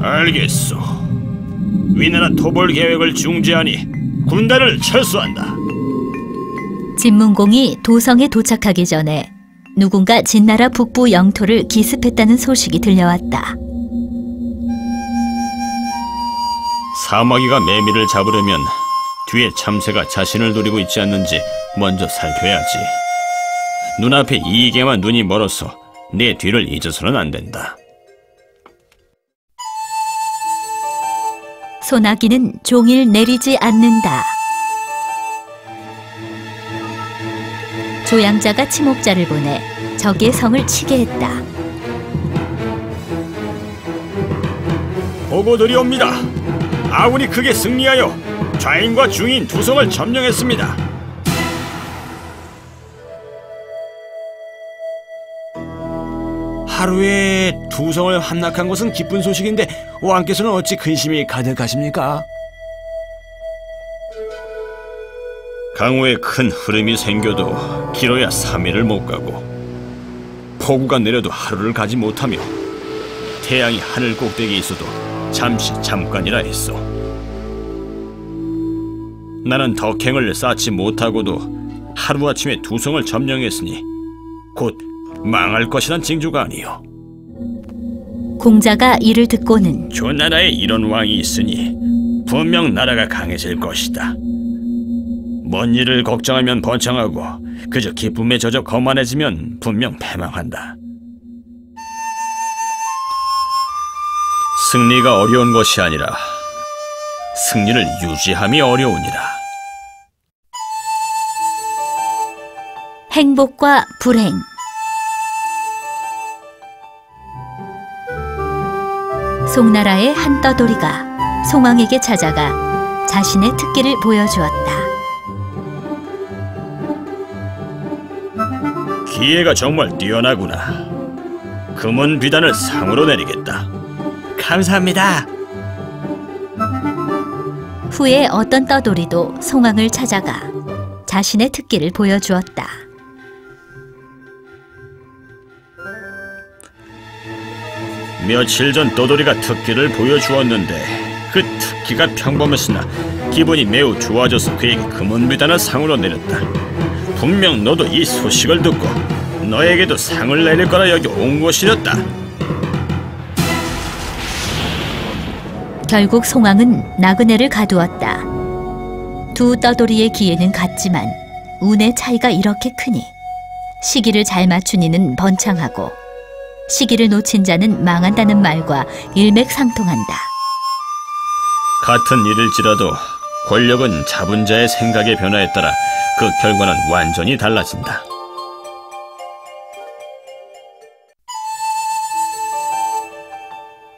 알겠소. 위나라 토벌 계획을 중지하니 군단을 철수한다. 진문공이 도성에 도착하기 전에 누군가 진나라 북부 영토를 기습했다는 소식이 들려왔다. 사마귀가 매미를 잡으려면 뒤에 참새가 자신을 노리고 있지 않는지 먼저 살펴야지. 눈앞에 이익에만 눈이 멀어서 내 뒤를 잊어서는 안 된다. 소나기는 종일 내리지 않는다. 조양자가 치목자를 보내 적의 성을 치게 했다. 보고들이 옵니다. 아군이 크게 승리하여 좌인과 중인 두 성을 점령했습니다. 하루에 두 성을 함락한 것은 기쁜 소식인데 왕께서는 어찌 근심이 가득하십니까? 강우에 큰 흐름이 생겨도 길어야 3일을 못 가고 폭우가 내려도 하루를 가지 못하며 태양이 하늘 꼭대기에 있어도 잠깐이라 했어. 나는 덕행을 쌓지 못하고도 하루아침에 두 성을 점령했으니 곧 망할 것이란 징조가 아니요. 공자가 이를 듣고는 조나라에 이런 왕이 있으니 분명 나라가 강해질 것이다. 먼 일을 걱정하면 번창하고 그저 기쁨에 젖어 거만해지면 분명 패망한다. 승리가 어려운 것이 아니라 승리를 유지함이 어려우니라. 행복과 불행. 송나라의 한 떠돌이가 송왕에게 찾아가 자신의 특기를 보여주었다. 기회가 정말 뛰어나구나. 금은 비단을 상으로 내리겠다. 감사합니다. 후에 어떤 떠돌이도 송왕을 찾아가 자신의 특기를 보여주었다. 며칠 전 떠돌이가 특기를 보여주었는데 그 특기가 평범했으나 기분이 매우 좋아져서 그에게 금은 비단을 상으로 내렸다. 분명 너도 이 소식을 듣고 너에게도 상을 내릴 거라 여기 온 것이었다. 결국 송왕은 나그네를 가두었다. 두 떠돌이의 기회는 같지만 운의 차이가 이렇게 크니 시기를 잘 맞춘 이는 번창하고 시기를 놓친 자는 망한다는 말과 일맥상통한다. 같은 일일지라도 권력은 잡은 자의 생각의 변화에 따라 그 결과는 완전히 달라진다.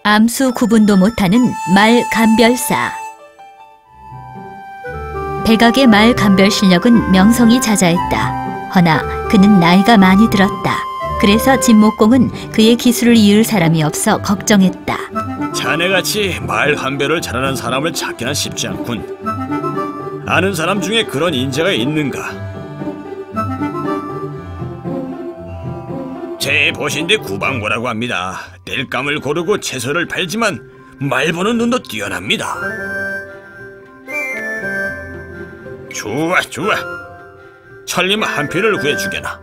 암수 구분도 못하는 말 감별사. 백악의 말 감별 실력은 명성이 자자했다. 허나 그는 나이가 많이 들었다. 그래서 진목공은 그의 기술을 이을 사람이 없어 걱정했다. 자네같이 말 감별을 잘하는 사람을 찾기는 쉽지 않군. 아는 사람 중에 그런 인재가 있는가? 제 보신대 구방고라고 합니다. 땔감을 고르고 채소를 팔지만 말 보는 눈도 뛰어납니다. 좋아. 천리마 한 표를 구해주게나.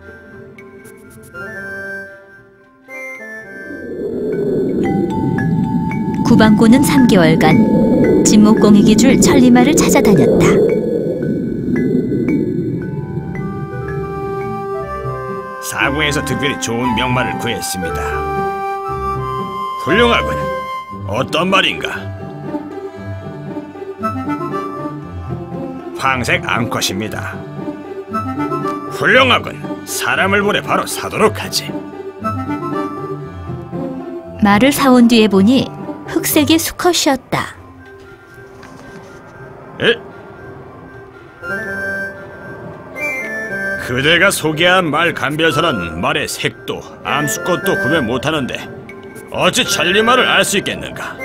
구방고는 3개월간 진목공에게 줄 천리마를 찾아다녔다. 사궁에서 특별히 좋은 명말을 구했습니다. 훌륭하군. 어떤 말인가? 황색 암컷입니다. 훌륭하군. 사람을 보내 바로 사도록 하지. 말을 사온 뒤에 보니 흑색의 수컷이었다. 에? 그대가 소개한 말 감별사는 말의 색도 암수꽃도 구별 못하는데 어찌 천리말을 알 수 있겠는가?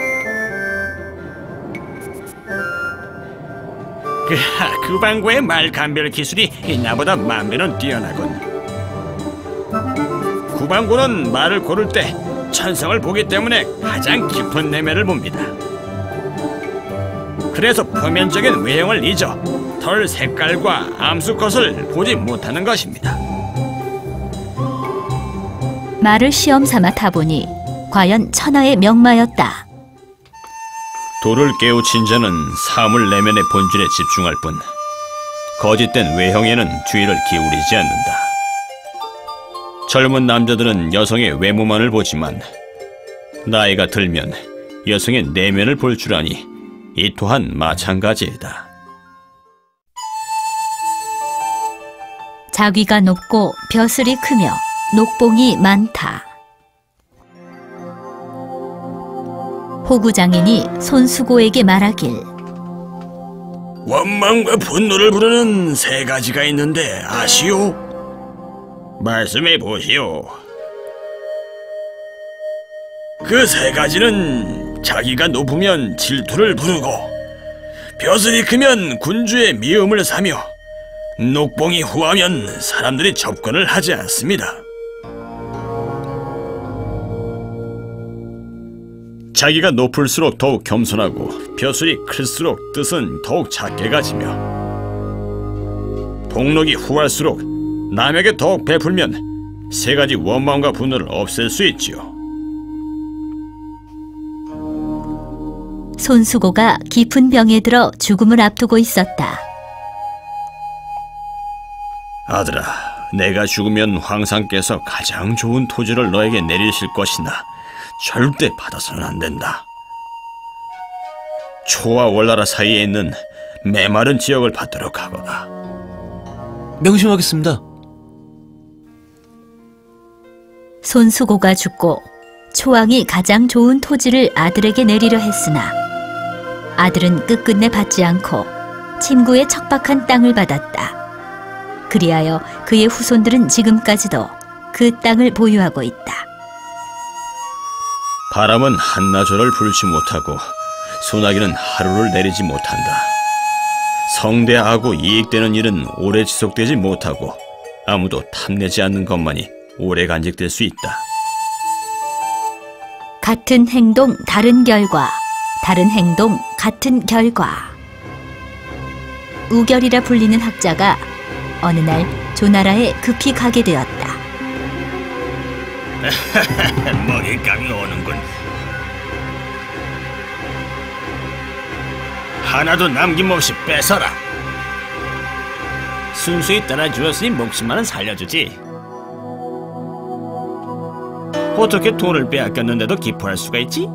그 방구의 말 감별 기술이 나보다 만배는 뛰어나군. 구방구는 말을 고를 때 천성을 보기 때문에 가장 깊은 내면을 봅니다. 그래서 표면적인 외형을 잊어 털 색깔과 암수컷을 보지 못하는 것입니다. 말을 시험 삼아 타보니 과연 천하의 명마였다. 도를 깨우친 자는 사물 내면의 본질에 집중할 뿐 거짓된 외형에는 주의를 기울이지 않는다. 젊은 남자들은 여성의 외모만을 보지만 나이가 들면 여성의 내면을 볼 줄 아니 이 또한 마찬가지이다. 자귀가 높고 벼슬이 크며 녹봉이 많다. 호구장인이 손수고에게 말하길, 원망과 분노를 부르는 세 가지가 있는데 아시오? 말씀해 보시오. 그 세 가지는 자기가 높으면 질투를 부르고, 벼슬이 크면 군주의 미움을 사며, 녹봉이 후하면 사람들이 접근을 하지 않습니다. 자기가 높을수록 더욱 겸손하고 벼슬이 클수록 뜻은 더욱 작게 가지며 복록이 후할수록 남에게 더욱 베풀면 세 가지 원망과 분노를 없앨 수 있지요. 손수고가 깊은 병에 들어 죽음을 앞두고 있었다. 아들아, 내가 죽으면 황상께서 가장 좋은 토지를 너에게 내리실 것이나 절대 받아서는 안 된다. 초와 월나라 사이에 있는 메마른 지역을 받도록 하거라. 명심하겠습니다. 손수고가 죽고 초왕이 가장 좋은 토지를 아들에게 내리려 했으나 아들은 끝끝내 받지 않고 친구의 척박한 땅을 받았다. 그리하여 그의 후손들은 지금까지도 그 땅을 보유하고 있다. 바람은 한나절을 불지 못하고 소나기는 하루를 내리지 못한다. 성대하고 이익되는 일은 오래 지속되지 못하고 아무도 탐내지 않는 것만이 오래 간직될 수 있다. 같은 행동 다른 결과, 다른 행동 같은 결과. 우결이라 불리는 학자가 어느 날 조나라에 급히 가게 되었다. 먹잇감이 오는군. 하나도 남김없이 뺏어라. 순수히 따라주었으니 목숨만은 살려주지. 어떻게 돈을 빼앗겼는데도 기뻐할 수가 있지?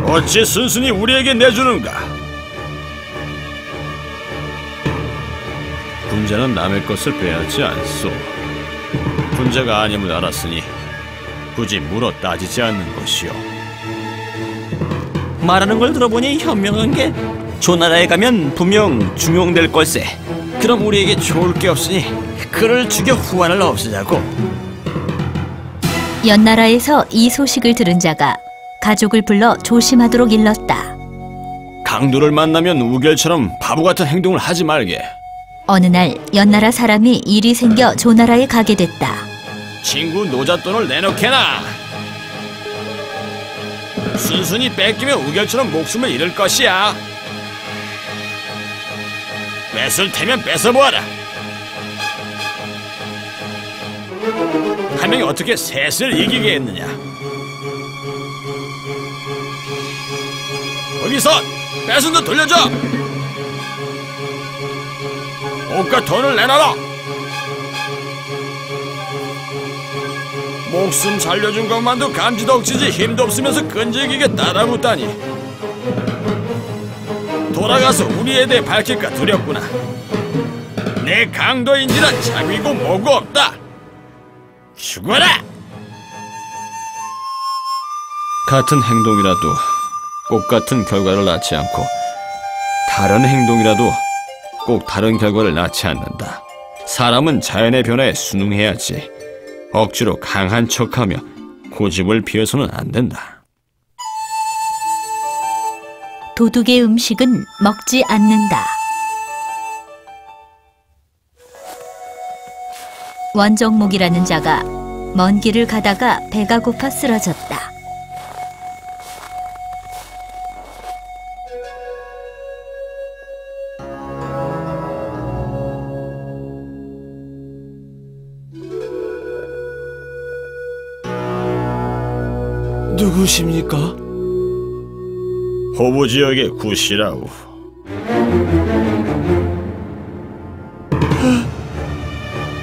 어찌 순순히 우리에게 내주는가? 군자는 남의 것을 빼앗지 않소. 군자가 아님을 알았으니 굳이 물어 따지지 않는 것이요. 말하는 걸 들어보니 현명한 게 조나라에 가면 분명 중용될 걸세. 그럼 우리에게 좋을 게 없으니 그를 죽여 후환을 없애자고. 연나라에서 이 소식을 들은 자가 가족을 불러 조심하도록 일렀다. 강도를 만나면 우결처럼 바보 같은 행동을 하지 말게. 어느 날 연나라 사람이 일이 생겨 조나라에 가게 됐다. 친구 노잣돈을 내놓게나. 순순히 뺏기면 우결처럼 목숨을 잃을 것이야. 뺏을 테면 뺏어보아라. 한 명이 어떻게 셋을 이기게 했느냐. 거기서 뺏은 거 돌려줘. 옷과 돈을 내놔라. 목숨 살려준 것만도 감지덕지지 힘도 없으면서 끈질기게 따라붙다니. 돌아가서 우리에 대해 밝힐까 두렵구나. 내 강도인지라 자비고 뭐고 없다. 죽어라! 같은 행동이라도 꼭 같은 결과를 낳지 않고 다른 행동이라도 꼭 다른 결과를 낳지 않는다. 사람은 자연의 변화에 순응해야지 억지로 강한 척하며 고집을 피워서는 안 된다. 도둑의 음식은 먹지 않는다. 원정목이라는 자가 먼 길을 가다가 배가 고파 쓰러졌다. 누구십니까? 호부 지역의 구시라우.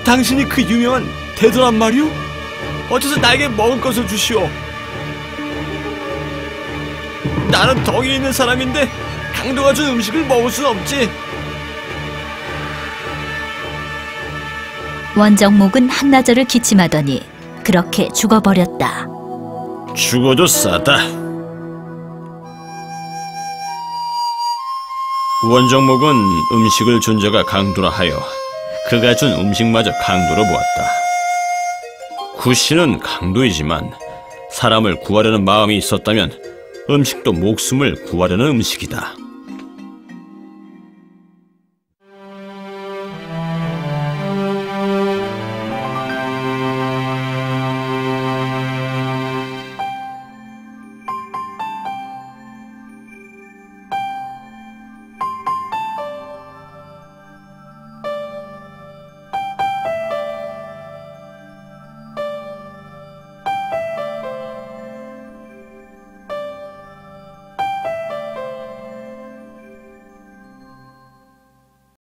당신이 그 유명한 대도란 말이오? 어째서 나에게 먹을 것을 주시오? 나는 덕이 있는 사람인데 강도가 준 음식을 먹을 순 없지. 원정목은 한나절을 기침하더니 그렇게 죽어버렸다. 죽어도 싸다. 원정목은 음식을 준 자가 강도라 하여 그가 준 음식마저 강도로 보았다. 구씨는 강도이지만 사람을 구하려는 마음이 있었다면 음식도 목숨을 구하려는 음식이다.